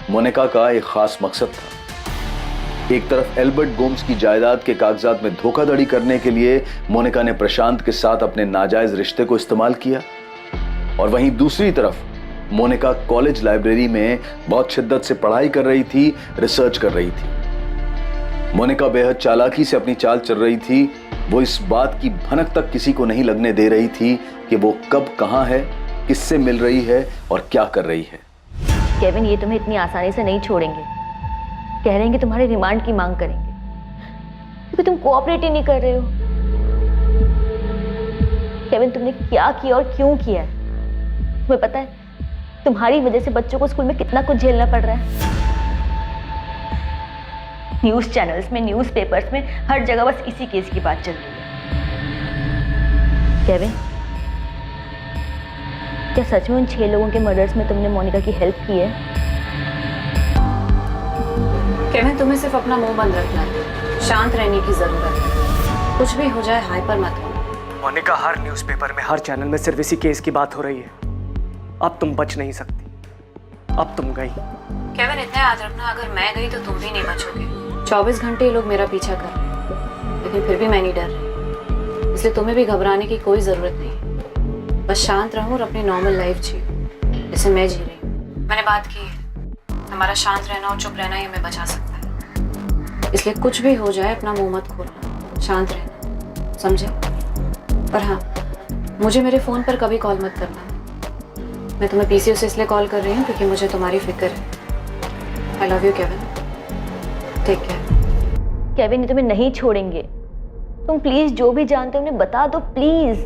मोनिका का एक खास मकसद था। एक तरफ एल्बर्ट गोम्स की जायदाद के कागजात में धोखाधड़ी करने के लिए मोनिका ने प्रशांत के साथ अपने नाजायज रिश्ते को इस्तेमाल किया, और वहीं दूसरी तरफ मोनिका कॉलेज लाइब्रेरी में बहुत शिद्दत से पढ़ाई कर रही थी, रिसर्च कर रही थी। मोनिका बेहद चालाकी से अपनी चाल चल रही थी। वो इस बात की भनक तक किसी को नहीं लगने दे रही थी कि वो कब, कहां है, किससे मिल रही है और क्या कर रही है। केविन, ये तुम्हें इतनी आसानी से नहीं छोड़ेंगे। कह रहे हैं कि तुम्हारे रिमांड की मांग करेंगे, क्योंकि तुम कोऑपरेट ही नहीं कर रहे हो। केविन, तुमने क्या किया और क्यों किया है? तुम्हें पता है तुम्हारी वजह से बच्चों को स्कूल में कितना कुछ झेलना पड़ रहा है? न्यूज चैनल्स में, न्यूज पेपर्स में, हर जगह बस इसी केस की बात चल रही है। केविन, क्या सच में उन 6 लोगों के मर्डर्स में तुमने मोनिका की हेल्प की है? केविन, तुम्हें सिर्फ अपना मुंह बंद रखना है, शांत रहने की जरूरत है। कुछ भी हो जाए हाइपर मत हो। मोनिका, हर न्यूज़पेपर में, हर चैनल में सिर्फ इसी केस की बात हो रही है। अब तुम बच नहीं सकती, अब तुम गई। केविन, इतना याद रखना, अगर मैं गई तो तुम भी नहीं बचोगे। 24 घंटे ये लोग मेरा पीछा कर रहे हैं, लेकिन फिर भी मैं नहीं डर रही, इसलिए तुम्हें भी घबराने की कोई ज़रूरत नहीं। बस शांत रहो और अपनी नॉर्मल लाइफ जियो जैसे मैं जी रही हूँ। मैंने बात की है, हमारा शांत रहना और चुप रहना ही हमें बचा सकता है, इसलिए कुछ भी हो जाए अपना मुंह मत खोलना, शांत रहना, समझे? पर हाँ, मुझे मेरे फ़ोन पर कभी कॉल मत करना। मैं तुम्हें पीसीओ से इसलिए कॉल कर रही हूँ क्योंकि मुझे तुम्हारी फिक्र है। I love you Kevin, take care. Kevin, ये तुम्हें नहीं छोड़ेंगे। तुम प्लीज जो भी जानते हो उन्हें बता दो, प्लीज।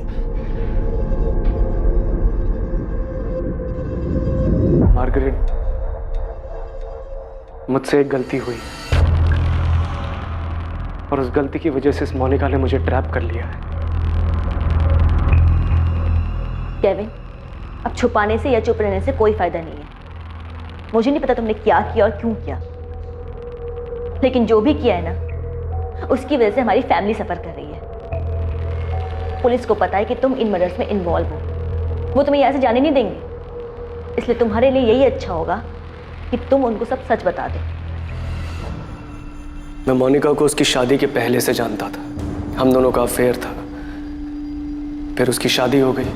मार्गरेट, मुझसे एक गलती हुई और उस गलती की वजह से इस मोनिका ने मुझे ट्रैप कर लिया है। केविन, अब छुपाने से या चुप रहने से कोई फायदा नहीं है। मुझे नहीं पता तुमने क्या किया और क्यों किया, लेकिन जो भी किया है ना, उसकी वजह से हमारी फैमिली सफर कर रही है। पुलिस को पता है कि तुम इन मर्डर्स में इन्वॉल्व हो, वो तुम्हें यहाँ से जाने नहीं देंगे, इसलिए तुम्हारे लिए यही अच्छा होगा कि तुम उनको सब सच बता दो। मैं मोनिका को उसकी शादी के पहले से जानता था, हम दोनों का अफेयर था। फिर उसकी शादी हो गई,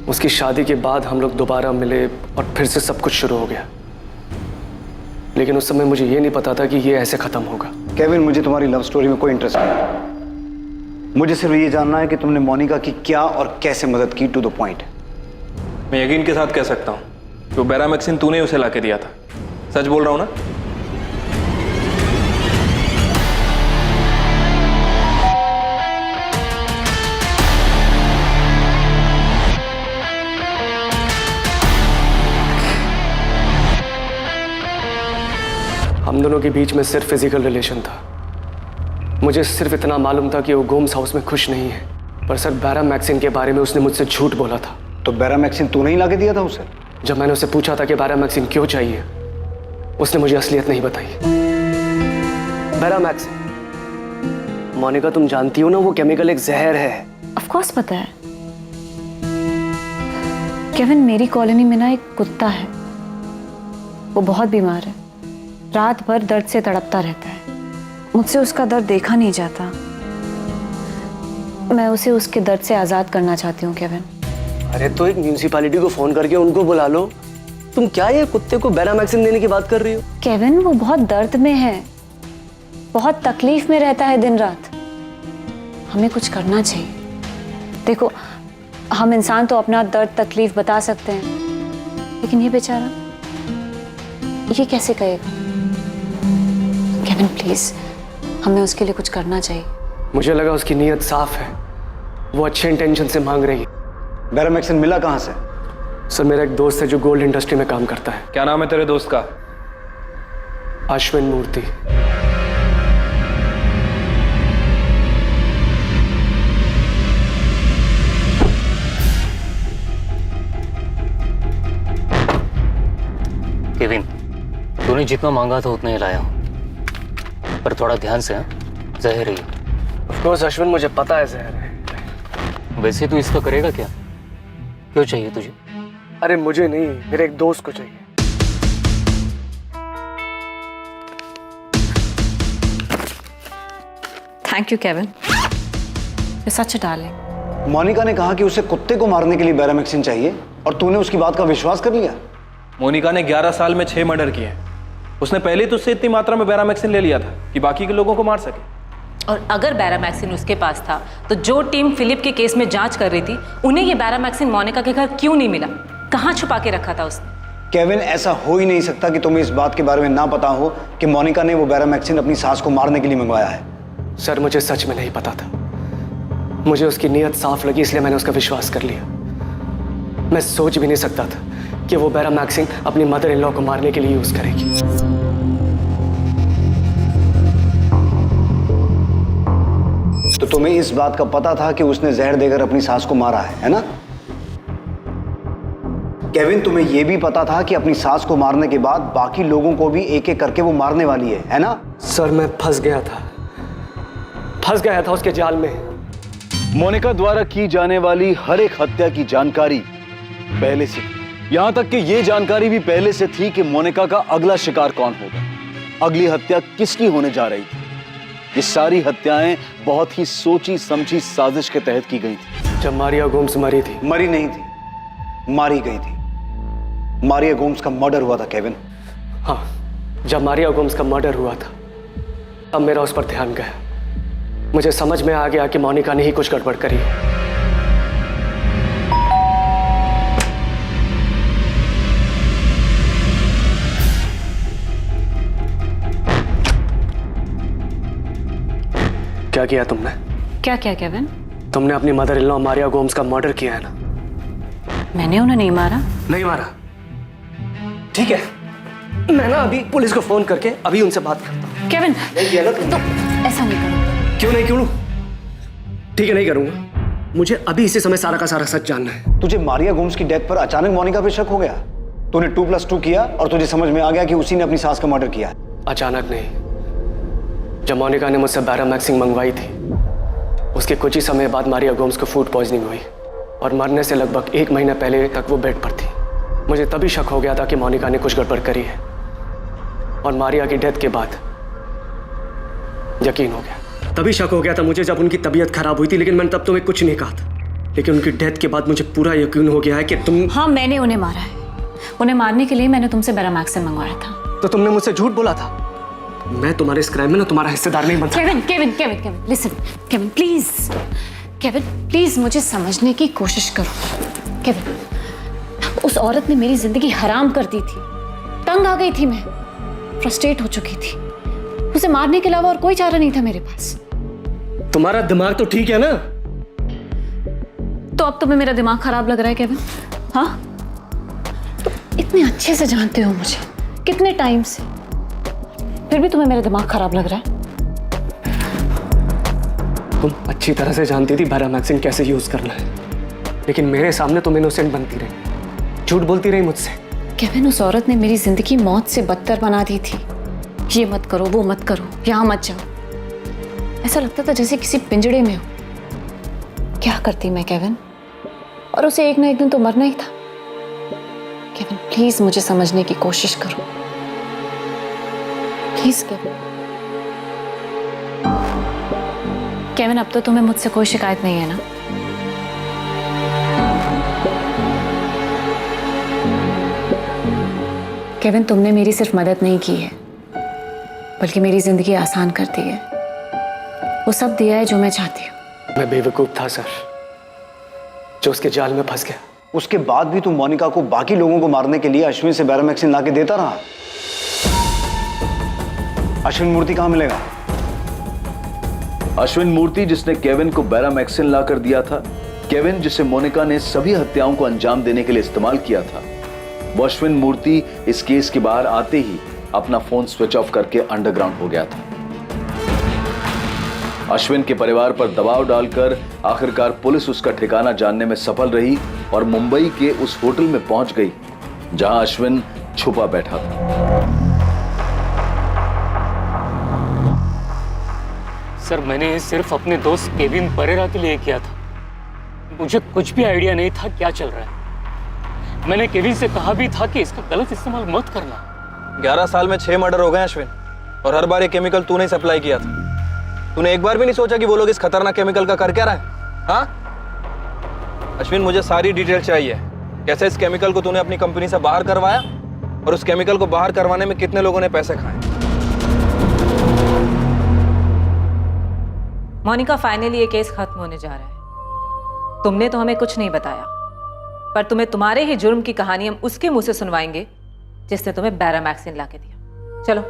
उसकी शादी के बाद हम लोग दोबारा मिले और फिर से सब कुछ शुरू हो गया। लेकिन उस समय मुझे ये नहीं पता था कि ये ऐसे खत्म होगा। केविन, मुझे तुम्हारी लव स्टोरी में कोई इंटरेस्ट नहीं। मुझे सिर्फ ये जानना है कि तुमने मोनिका की क्या और कैसे मदद की, टू द पॉइंट। मैं यकीन के साथ कह सकता हूँ कि वो बैरामैक्सिन तूने उसे लाके दिया था। सच बोल रहा हूँ ना? हम दोनों के बीच में सिर्फ फिजिकल रिलेशन था। मुझे सिर्फ इतना मालूम था कि वो गोम्स हाउस में खुश नहीं है, पर सर बैरामैक्सिन के बारे में उसने मुझसे झूठ बोला था। तो बैरामैक्सिन तूने ही लाके दिया था उसे? जब मैंने उसे पूछा था कि बैरामैक्सिन क्यों चाहिए, उसने मुझे असलियत नहीं बताई। बैरामैक्सिन, मोनिका तुम जानती हो ना, वो केमिकल एक जहर है। ऑफ कोर्स पता है केविन, मेरी कॉलोनी में ना एक कुत्ता है, वो बहुत बीमार है, रात भर दर्द से तड़पता रहता है। मुझसे उसका दर्द देखा नहीं जाता। मैं उसे उसके दर्द से आज़ाद करना चाहती हूँ केविन। अरे तो एक म्यूनिसिपैलिटी को फोन करके उनको बुला लो। तुम क्या ये कुत्ते को बैरामैक्सिन देने की बात कर रही हो? केविन, वो बहुत दर्द में है, बहुत तकलीफ में रहता है दिन रात। हमें कुछ करना चाहिए। देखो, हम इंसान तो अपना दर्द तकलीफ बता सकते हैं, लेकिन ये बेचारा ये कैसे कहेगा? केविन प्लीज, हमें उसके लिए कुछ करना चाहिए। मुझे लगा उसकी नीयत साफ है, वो अच्छे इंटेंशन से मांग रही है। बैरामैक्सिन मिला कहाँ से? सर, मेरा एक दोस्त है जो गोल्ड इंडस्ट्री में काम करता है। क्या नाम है तेरे दोस्त का? अश्विन मूर्ति। केविन, तूने जितना मांगा था उतना ही लाया हूं, पर थोड़ा ध्यान से। जहर है। ऑफ कोर्स अश्विन, मुझे पता है जहर है। वैसे तू इसका करेगा क्या? क्यों चाहिए तुझे? अरे मुझे नहीं, मेरे एक दोस्त को चाहिए। Thank you Kevin, such darling. Monica ने कहा कि उसे कुत्ते को मारने के लिए बैरामैक्सिन चाहिए और तूने उसकी बात का विश्वास कर लिया। मोनिका ने 11 साल में 6 मर्डर किए हैं। उसने पहले तो उससे इतनी मात्रा में बैरामैक्सिन ले लिया था कि बाकी के लोगों को मार सके। और अगर बैरामैक्सिन उसके पास था तो जो टीम फिलिप के केस में जांच कर रही थी, उन्हें ये बैरामैक्सिन मोनिका के घर क्यों नहीं मिला? कहाँ छुपा के रखा था उसने? केविन, ऐसा हो ही नहीं सकता कि तुम्हें इस बात के बारे में ना पता हो कि मोनिका ने वो बैरामैक्सिन अपनी सास को मारने के लिए मंगवाया है। सर, मुझे सच में नहीं पता था। मुझे उसकी नीयत साफ लगी, इसलिए मैंने उसका विश्वास कर लिया। मैं सोच भी नहीं सकता था कि वो बैरामैक्सिन अपनी मदर इन लॉ को मारने के लिए यूज करेगी। तो तुम्हें इस बात का पता था कि उसने जहर देकर अपनी सास को मारा है ना? केविन, तुम्हें यह भी पता था कि अपनी सास को मारने के बाद बाकी लोगों को भी एक एक करके वो मारने वाली है ना? सर, मैं फंस गया था उसके जाल में। मोनिका द्वारा की जाने वाली हर एक हत्या की जानकारी पहले से थी। यहां तक कि यह जानकारी भी पहले से थी कि मोनिका का अगला शिकार कौन होगा, अगली हत्या किसकी होने जा रही थी। ये सारी हत्याएं बहुत ही सोची समझी साजिश के तहत की गई थी। जब मारिया गोम्स मरी थी, मरी नहीं थी, मारी गई थी। मारिया गोम्स का मर्डर हुआ था केविन। हाँ, जब मारिया गोम्स का मर्डर हुआ था तब मेरा उस पर ध्यान गया। मुझे समझ में आ गया कि मोनिका ने ही कुछ गड़बड़ करी है। क्या किया तुमने? क्या क्या केविन? तुमने अपनी mother in law Maria Gomes का मर्डर किया है ना? मैंने उन्हें नहीं मारा। नहीं मारा? ठीक है, मैं ना अभी पुलिस को फोन करके अभी उनसे बात करता हूँ। केविन, नहीं किया ना तुमने? ऐसा नहीं करो। क्यों नहीं? ठीक है, नहीं करूंगा। मुझे अभी इसी समय सारा का सारा सच जानना है। तुझे मारिया गोम्स की डेथ पर अचानक मोनिका पे शक हो गया? तूने 2+2 किया और तुझे समझ में आ गया कि उसी ने अपनी सास का मर्डर किया है? अचानक नहीं, जब मोनिका ने मुझसे बैरामैक्सिन मंगवाई थी उसके कुछ ही समय बाद मारिया गोम्स को फूड पॉइजनिंग हुई और मरने से लगभग 1 महीना पहले तक वो बेड पर थी। मुझे तभी शक हो गया था कि मोनिका ने कुछ गड़बड़ करी है और मारिया की डेथ के बाद यकीन हो गया। तभी शक हो गया था मुझे जब उनकी तबीयत खराब हुई थी, लेकिन मैंने तब तुम्हें कुछ नहीं कहा था। लेकिन उनकी डेथ के बाद मुझे पूरा यकीन हो गया है कि तुम... हाँ, मैंने उन्हें मारा है। उन्हें मारने के लिए मैंने तुमसे बैरामैक्सिन मंगवाया था। तो तुमने मुझसे झूठ बोला था। मैं तुम्हारे इस क्राइम में ना तुम्हारा हिस्सेदार नहीं बनता। Kevin, listen. केविन प्लीज मुझे समझने की कोशिश करो। केविन, उस औरत ने मेरी जिंदगी हराम कर दी थी। तंग आ गई थी मैं, फ्रस्ट्रेट हो चुकी थी। उसे मारने के अलावा और कोई चारा नहीं था मेरे पास। तुम्हारा दिमाग तो ठीक है ना? तो अब तुम्हें मेरा दिमाग खराब लग रहा है केविन? हाँ, तुम इतने अच्छे से जानते हो मुझे, कितने टाइम से, फिर भी तुम्हें मेरा दिमाग खराब लग रहा है? तुम अच्छी तरह से जानती थी बैरामैक्सिन कैसे यूज करना है, लेकिन मेरे सामने तुम इनोसेंट बनती रही, झूठ बोलती रही मुझसे। केविन, उस औरत ने मेरी जिंदगी मौत से बदतर बना दी थी। ये मत करो, वो मत करो, यहाँ मत जाओ। ऐसा लगता था जैसे किसी पिंजड़े में हो। क्या करती मैं केविन? और उसे एक ना एक दिन तो मरना ही था। केविन, प्लीज मुझे समझने की कोशिश करो। प्लीज केविन, अब तो तुम्हें मुझसे कोई शिकायत नहीं है ना? केविन, तुमने मेरी सिर्फ मदद नहीं की है, बल्कि मेरी जिंदगी आसान कर दी है। वो सब दिया है जो मैं चाहती हूँ। मैं बेवकूफ था सर, जो उसके जाल में फंस गया। उसके बाद भी तुम मोनिका को बाकी लोगों को मारने के लिए अश्विन से बैरामैक्सिन लाके देता रहा। अश्विन मूर्ति कहां मिलेगा? अश्विन मूर्ति जिसने केविन को बैरामैक्सिन लाकर दिया था, केविन जिसे मोनिका ने सभी हत्याओं को अंजाम देने के लिए इस्तेमाल किया था, वो अश्विन मूर्ति इस केस के बाहर आते ही अपना फोन स्विच ऑफ करके अंडरग्राउंड हो गया था। अश्विन के परिवार पर दबाव डालकर आखिरकार पुलिस उसका ठिकाना जानने में सफल रही और मुंबई के उस होटल में पहुंच गई जहां अश्विन छुपा बैठा था। सर, मैंने सिर्फ अपने दोस्त केविन परेरा के लिए किया था। मुझे कुछ भी आइडिया नहीं था क्या चल रहा है। मैंने केविन से कहा भी था कि इसका गलत इस्तेमाल मत करना। 11 साल में 6 मर्डर हो गए अश्विन, और हर बार ये केमिकल तूने ही सप्लाई किया था। तूने एक बार भी नहीं सोचा कि वो लोग इस खतरनाक केमिकल का कर क्या रहा है? हाँ अश्विन, मुझे सारी डिटेल चाहिए। कैसे इस केमिकल को तूने अपनी कंपनी से बाहर करवाया और उस केमिकल को बाहर करवाने में कितने लोगों ने पैसे खाए? मोनिका, फाइनली ये केस खत्म होने जा रहा है। तुमने तो हमें कुछ नहीं बताया, पर तुम्हें तुम्हारे ही जुर्म की कहानी हम उसके मुंह से सुनवाएंगे जिसने तुम्हें बैरामैक्सिन लाके दिया। चलो।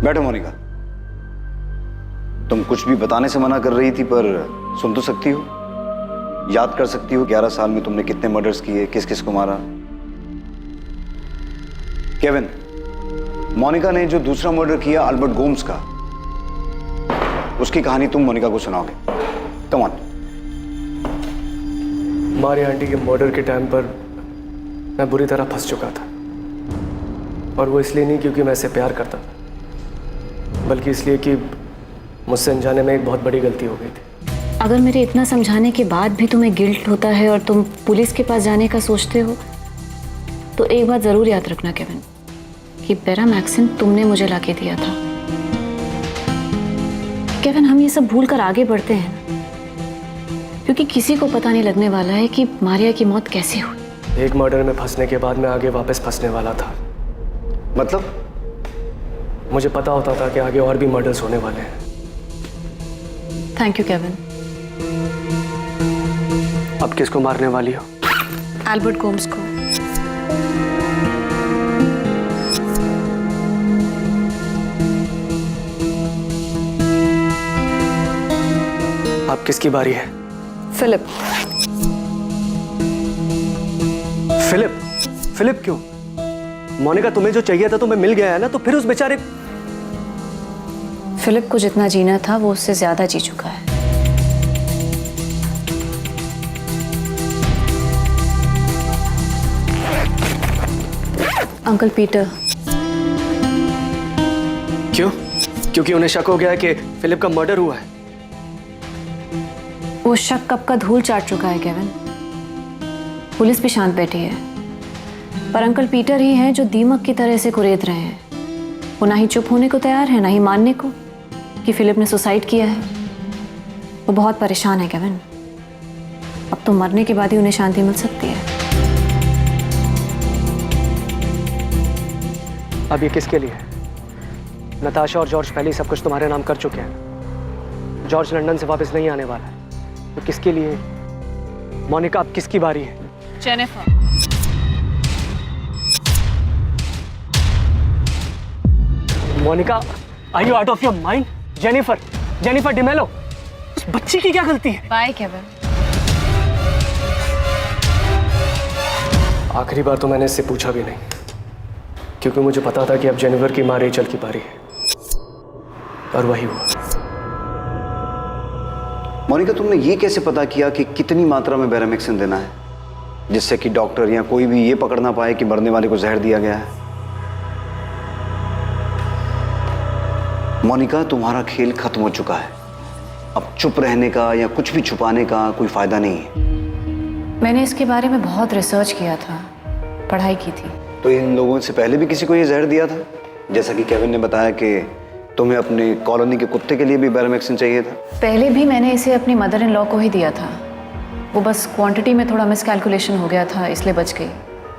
बैठो मोनिका। तुम कुछ भी बताने से मना कर रही थी, पर सुन तो सकती हो? याद कर सकती हो 11 साल में तुमने कितने मर्डर्स किए, किस किस को मारा? केविन, मोनिका ने जो दूसरा मर्डर किया अल्बर्ट गोम्स का, उसकी कहानी तुम मोनिका को सुनाओगे। Come on. हमारी आंटी के मर्डर के टाइम पर मैं बुरी तरह फंस चुका था, और वो इसलिए नहीं क्योंकि मैं इसे प्यार करता था, बल्कि इसलिए कि मुझसे अनजाने में एक बहुत बड़ी गलती हो गई थी। अगर मेरे इतना समझाने के बाद भी तुम्हें गिल्ट होता है और तुम पुलिस के पास जाने का सोचते हो, तो एक बात जरूर याद रखना केविन, कि बेरामैक्सिन तुमने मुझे लाके दिया था। केविन, हम ये सब भूल कर आगे बढ़ते हैं ना, क्योंकि किसी को पता नहीं लगने वाला है कि मारिया की मौत कैसे हुई। एक मर्डर में फंसने के बाद मैं आगे वापस फंसने वाला था। मतलब? मुझे पता होता था कि आगे और भी मर्डर्स होने वाले हैं। Thank you Kevin. अब किसको मारने वाली हो? एल्बर्ट गोम्स को। अब किसकी बारी है? फिलिप। फिलिप? फिलिप क्यों? मोनिका, तुम्हें जो चाहिए था तुम्हें मिल गया है ना, तो फिर उस बेचारे। फिलिप को जितना जीना था वो उससे ज्यादा जी चुका है। Uncle Peter. क्यों? क्योंकि उन्हें शक हो गया है कि फिलिप का मर्डर हुआ है। वो शक कब का धूल चाट चुका है केविन। पुलिस भी शांत बैठी है, पर अंकल पीटर ही हैं जो दीमक की तरह से कुरेद रहे हैं। वो ना ही चुप होने को तैयार है, ना ही मानने को कि फिलिप ने सुसाइड किया है। वो बहुत परेशान है केविन। अब तो मरने के बाद ही उन्हें शांति मिल सकती है। अब ये किसके लिए है? नताशा और जॉर्ज पहले ही सब कुछ तुम्हारे नाम कर चुके हैं। जॉर्ज लंदन से वापस नहीं आने वाला है, तो किसके लिए? मोनिका, अब किसकी बारी है? Jennifer. Monica, are you out of your mind? Jennifer D'Mello, उस बच्ची की क्या गलती है? Bye Kevin. आखिरी बार तो मैंने इससे पूछा भी नहीं, क्योंकि मुझे पता था कि अब जेनिफर की मां रेचल की बारी है, और वही हुआ। मोनिका, तुमने ये कैसे पता किया कि कितनी मात्रा में बेरामैक्सिन देना है, जिससे कि डॉक्टर या कोई भी ये पकड़ ना पाए कि मरने वाले को जहर दिया गया है? मोनिका, तुम्हारा खेल खत्म हो चुका है। अब चुप रहने का या कुछ भी छुपाने का कोई फायदा नहीं है। मैंने इसके बारे में बहुत रिसर्च किया था, पढ़ाई की थी। तो इन लोगों से पहले भी किसी को ये जहर दिया था? जैसा कि केविन ने बताया कि तुम्हें अपने कॉलोनी के कुत्ते के लिए भी बेरामैक्सिन चाहिए था। पहले भी मैंने इसे अपनी मदर इन लॉ को ही दिया था। वो बस क्वांटिटी में थोड़ा मिसकैलकुलेशन हो गया था, इसलिए बच गई,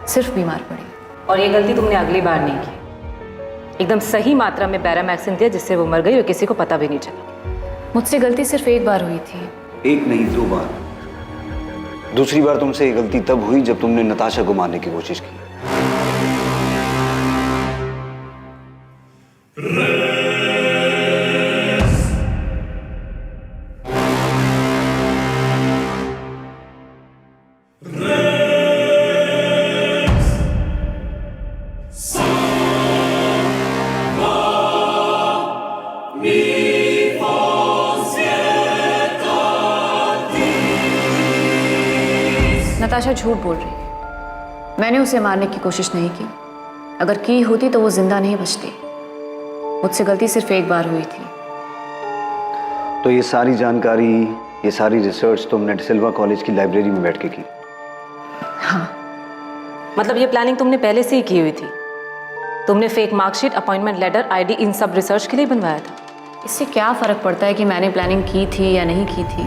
सिर्फ बीमार पड़ी। और ये गलती तुमने अगली बार नहीं की। एकदम सही मात्रा में बेरामैक्सिन दिया, जिससे वो मर गई और किसी को पता भी नहीं चला। मुझसे गलती सिर्फ एक बार हुई थी। एक नहीं, 2 बार। दूसरी बार तुमसे ये गलती तब हुई जब तुमने नताशा को मारने की कोशिश की। नताशा झूठ बोल रही है। मैंने उसे मारने की कोशिश नहीं की। अगर की होती तो वो जिंदा नहीं बचती। मुझसे गलती सिर्फ एक बार हुई थी। तो ये सारी जानकारी, ये सारी रिसर्च तुमने डिसिल्वा कॉलेज की लाइब्रेरी में बैठ के की? हाँ। मतलब ये प्लानिंग तुमने पहले से ही की हुई थी? तुमने fake marksheet, appointment letter, ID इन सब रिसर्च के लिए बनवाया था? इससे क्या फर्क पड़ता है कि मैंने प्लानिंग की थी या नहीं की थी?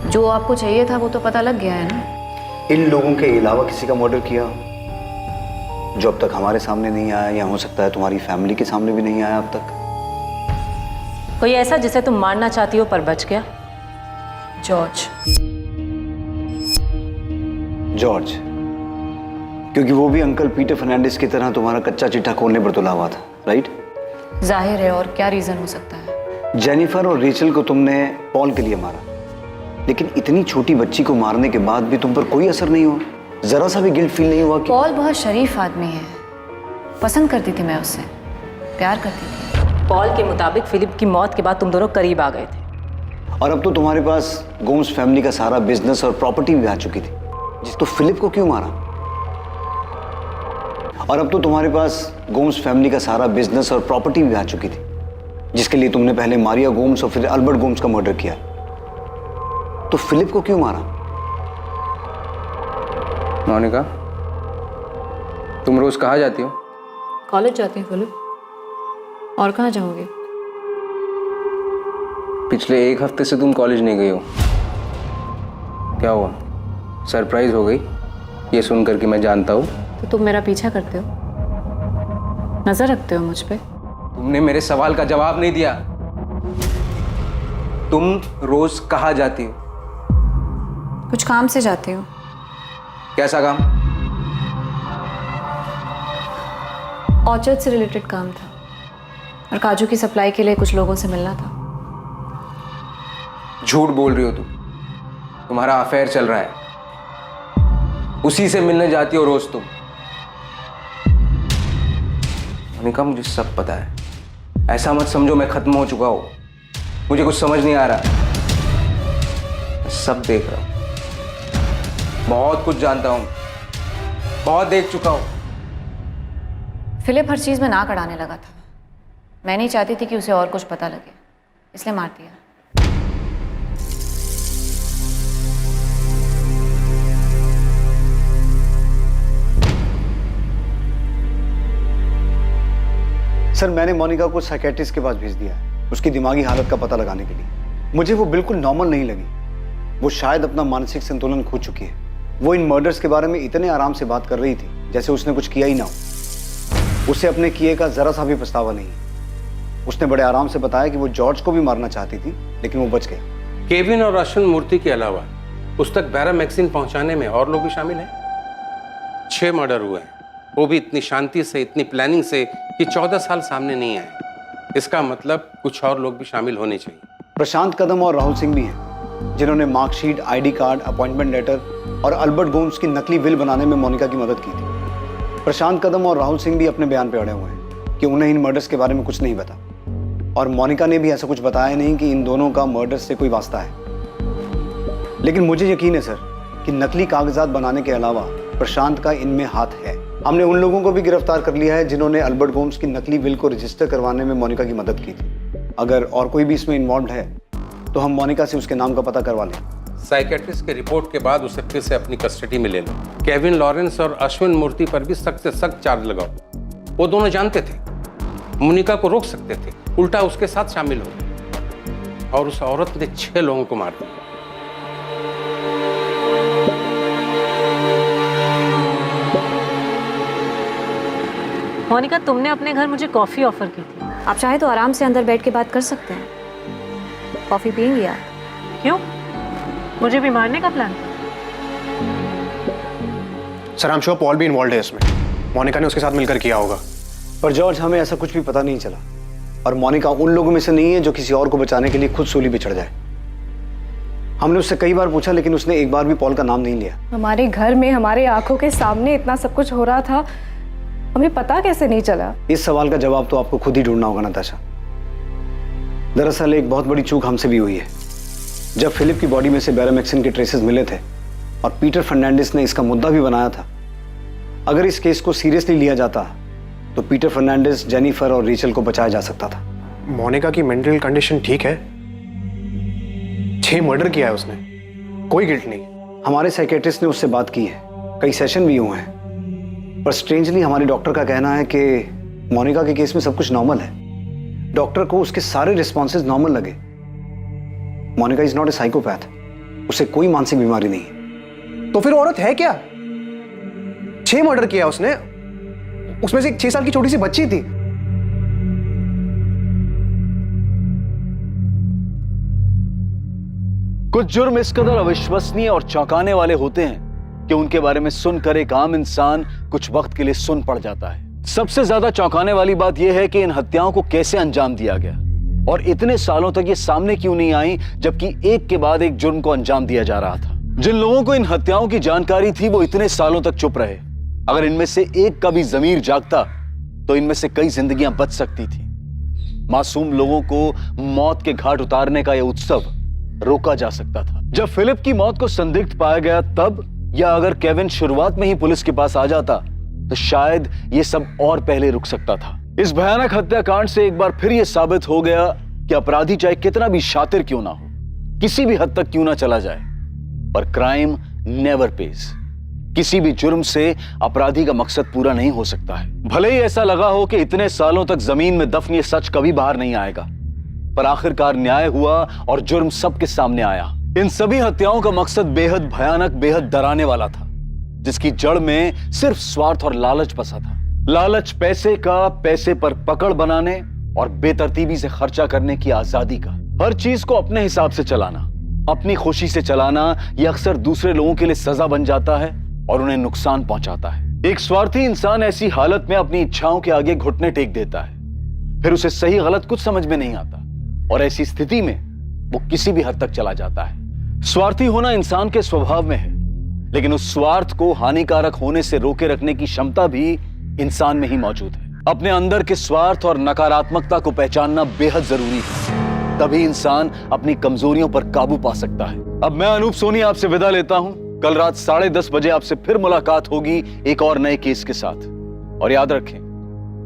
जो आपको चाहिए था वो तो पता लग गया है ना। इन लोगों के अलावा किसी का मर्डर किया जो अब तक हमारे सामने नहीं आया, या हो सकता है तुम्हारी फैमिली के सामने भी नहीं आया अब तक? कोई ऐसा जिसे तुम मारना चाहती हो पर बच गया? जॉर्ज, क्योंकि वो भी अंकल पीटर फर्नांडिस की तरह तुम्हारा कच्चा चिट्ठा खोलने पर तुला हुआ था, राइट? जाहिर है, और क्या रीजन हो सकता है? जेनिफर और रेचल को तुमने पॉल के लिए मारा, लेकिन इतनी छोटी बच्ची को मारने के बाद भी तुम पर कोई असर नहीं हुआ? जरा सा भी गिल्ट फील नहीं हुआ कि पॉल बहुत शरीफ आदमी है, पसंद करती थी मैं उससे, प्यार करती थी। पॉल के मुताबिक फिलिप की मौत के बाद तुम दोनों करीब आ गए थे, और अब तो तुम्हारे पास गोम्स फैमिली का सारा बिजनेस और प्रॉपर्टी भी आ चुकी थी, तो फिलिप को क्यों मारा? और अब तो तुम्हारे पास गोम्स फैमिली का सारा बिजनेस और प्रॉपर्टी भी आ चुकी थी, जिसके लिए तुमने पहले मारिया गोम्स और फिर अल्बर्ट गोम्स का मर्डर किया, तो फिलिप को क्यों मारा? मोनिका, तुम रोज कहाँ जाती हो? कॉलेज जाती हूँ फिलिप, और कहाँ जाओगे? पिछले 1 हफ्ते से तुम कॉलेज नहीं गई हो, क्या हुआ? सरप्राइज हो गई ये सुनकर कि मैं जानता हूँ? तो तुम मेरा पीछा करते हो, नजर रखते हो मुझ पे? तुमने मेरे सवाल का जवाब नहीं दिया। तुम रोज कहाँ जाती हो? कुछ काम से जाती हूँ। कैसा काम? ऑर्चर्ड से रिलेटेड काम था, और काजू की सप्लाई के लिए कुछ लोगों से मिलना था। झूठ बोल रही हो तुम, तुम्हारा अफेयर चल रहा है, उसी से मिलने जाती हो रोज तुम। मोनिका, मुझे सब पता है, ऐसा मत समझो मैं खत्म हो चुका हूं, मुझे कुछ समझ नहीं आ रहा, मैं सब देख रहा हूं, बहुत कुछ जानता हूं, बहुत देख चुका हूं। फिलिप हर चीज में नाक अड़ाने लगा था, मैं नहीं चाहती थी कि उसे और कुछ पता लगे, इसलिए मार दिया। सर, मैंने मोनिका को साइकेट्रिस्ट के पास भेज दिया है, उसकी दिमागी हालत का पता लगाने के लिए। मुझे वो बिल्कुल नॉर्मल नहीं लगी, वो शायद अपना मानसिक संतुलन खो चुकी है। वो इन मर्डर्स के बारे में इतने आराम से बात कर रही थी जैसे उसने कुछ किया ही ना हो। उसे अपने किए का जरा सा भी पछतावा नहीं। उसने बड़े आराम से बताया कि वो जॉर्ज को भी मारना चाहती थी, लेकिन वो बच गया। केविन और अश्विन मूर्ति के अलावा उस तक बैरामैक्सिन पहुंचाने में और लोग भी शामिल हैं। 6 मर्डर हुए हैं, वो भी इतनी शांति से, इतनी प्लानिंग से कि 14 साल सामने नहीं आए। इसका मतलब कुछ और लोग भी शामिल होने चाहिए। प्रशांत कदम और राहुल सिंह भी हैं, जिन्होंने marksheet, ID card, appointment letter और अल्बर्ट गोम्स की नकली विल बनाने में मोनिका की मदद की थी। प्रशांत कदम और राहुल सिंह भी अपने बयान पे अड़े हुए हैं कि उन्हें इन मर्डर्स के बारे में कुछ नहीं पता, और मोनिका ने भी ऐसा कुछ बताया नहीं कि इन दोनों का मर्डर्स से कोई वास्ता है। लेकिन मुझे यकीन है सर कि नकली कागजात बनाने के अलावा प्रशांत का इनमें हाथ है। हमने उन लोगों को भी गिरफ्तार कर लिया है जिन्होंने अल्बर्ट गोम्स की नकली विल को रजिस्टर करवाने में मोनिका की मदद की थी। अगर और कोई भी इसमें इन्वॉल्व है तो हम मोनिका से उसके नाम का पता करवा लें। साइकेट्रिस्ट के रिपोर्ट के बाद उसे फिर से अपनी कस्टडी में ले लो। केविन लॉरेंस और अश्विन मूर्ति पर भी सख्त से सख्त चार्ज लगाओ। वो दोनों जानते थे मोनिका को रोक सकते थे, उल्टा उसके साथ शामिल हो गए और उस औरत ने 6 लोगों को मार दिया। मोनिका, तुमने अपने घर मुझे कॉफी ऑफर की थी। आप चाहे तो आराम से अंदर बैठ के बात कर सकते हैं। कॉफी पियेंगी आप? क्यों? मुझे भी मारने का प्लान? सर, हम श्योर पॉल भी इन्वॉल्व है इसमें। मोनिका ने उसके साथ मिलकर किया होगा। पर जॉर्ज, हमें ऐसा कुछ भी पता नहीं चला, और मोनिका उन लोगों में से नहीं है जो किसी और को बचाने के लिए खुद सूली पे चढ़ जाए। हमने उससे कई बार पूछा, लेकिन उसने एक बार भी पॉल का नाम नहीं लिया। हमारे घर में हमारे आंखों के सामने इतना सब कुछ हो रहा था, हमें पता कैसे नहीं चला? इस सवाल का जवाब तो आपको खुद ही ढूंढना होगा नताशा। दरअसल एक बहुत बड़ी चूक हमसे भी हुई है। जब फिलिप की बॉडी में से बैरामैक्सिन के ट्रेसेस मिले थे और पीटर फर्नांडिस ने इसका मुद्दा भी बनाया था, अगर इस केस को सीरियसली लिया जाता तो पीटर फर्नांडिस, जेनिफर और रेचल को बचाया जा सकता था। मोनिका की मेंटल कंडीशन ठीक है, 6 मर्डर किया है उसने, कोई गिल्ट नहीं। हमारे साइकेट्रिस्ट ने उससे बात की है, कई सेशन भी हुए हैं, पर स्ट्रेंजली हमारे डॉक्टर का कहना है कि मोनिका के केस में सब कुछ नॉर्मल है। डॉक्टर को उसके सारे रिस्पॉन्सेज नॉर्मल लगे। Monica is not a psychopath, उसे कोई मानसिक बीमारी नहीं है। तो फिर औरत है क्या? 6 मर्डर किया उसने, उसमें से एक 6 साल की छोटी सी बच्ची थी। कुछ जुर्म इस कदर अविश्वसनीय और चौंकाने वाले होते हैं कि उनके बारे में सुनकर एक आम इंसान कुछ वक्त के लिए सुन पड़ जाता है। सबसे ज्यादा चौंकाने वाली बात यह है कि इन हत्याओं को कैसे अंजाम दिया गया और इतने सालों तक ये सामने क्यों नहीं आई, जबकि एक के बाद एक जुर्म को अंजाम दिया जा रहा था। जिन लोगों को इन हत्याओं की जानकारी थी वो इतने सालों तक चुप रहे। अगर इनमें से एक का भी ज़मीर जागता तो इनमें से कई जिंदगियां बच सकती थी। मासूम लोगों को मौत के घाट उतारने का यह उत्सव रोका जा सकता था। जब फिलिप की मौत को संदिग्ध पाया गया तब, या अगर केविन शुरुआत में ही पुलिस के पास आ जाता तो शायद यह सब और पहले रुक सकता था। इस भयानक हत्याकांड से एक बार फिर यह साबित हो गया कि अपराधी चाहे कितना भी शातिर क्यों ना हो, किसी भी हद तक क्यों ना चला जाए, पर क्राइम नेवर पेज। किसी भी जुर्म से अपराधी का मकसद पूरा नहीं हो सकता है। भले ही ऐसा लगा हो कि इतने सालों तक जमीन में दफन ये सच कभी बाहर नहीं आएगा, पर आखिरकार न्याय हुआ और जुर्म सबके सामने आया। इन सभी हत्याओं का मकसद बेहद भयानक, बेहद डराने वाला था, जिसकी जड़ में सिर्फ स्वार्थ और लालच बसा था। लालच पैसे का, पैसे पर पकड़ बनाने और बेतरतीबी से खर्चा करने की आजादी का। हर चीज को अपने हिसाब से चलाना, अपनी खुशी से चलाना, यह अक्सर दूसरे लोगों के लिए सजा बन जाता है और उन्हें नुकसान पहुंचाता है। एक स्वार्थी इंसान ऐसी हालत में अपनी इच्छाओं के आगे घुटने टेक देता है, फिर उसे सही गलत कुछ समझ में नहीं आता और ऐसी स्थिति में वो किसी भी हद तक चला जाता है। स्वार्थी होना इंसान के स्वभाव में है, लेकिन उस स्वार्थ को हानिकारक होने से रोके रखने की क्षमता भी इंसान में ही मौजूद है। अपने अंदर के स्वार्थ और नकारात्मकता को पहचानना बेहद जरूरी है, तभी इंसान अपनी कमजोरियों पर काबू पा सकता है। अब मैं अनूप सोनी आपसे विदा लेता हूं। कल रात 10:30 बजे आपसे फिर मुलाकात होगी एक और नए केस के साथ। और याद रखें,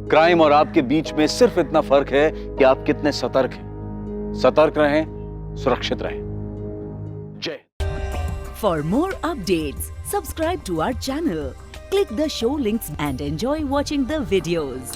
क्राइम और आपके बीच में सिर्फ इतना फर्क है कि आप कितने सतर्क हैं। सतर्क रहें, सुरक्षित रहें। जय। For more updates, subscribe to our channel, click the show links and enjoy watching the videos.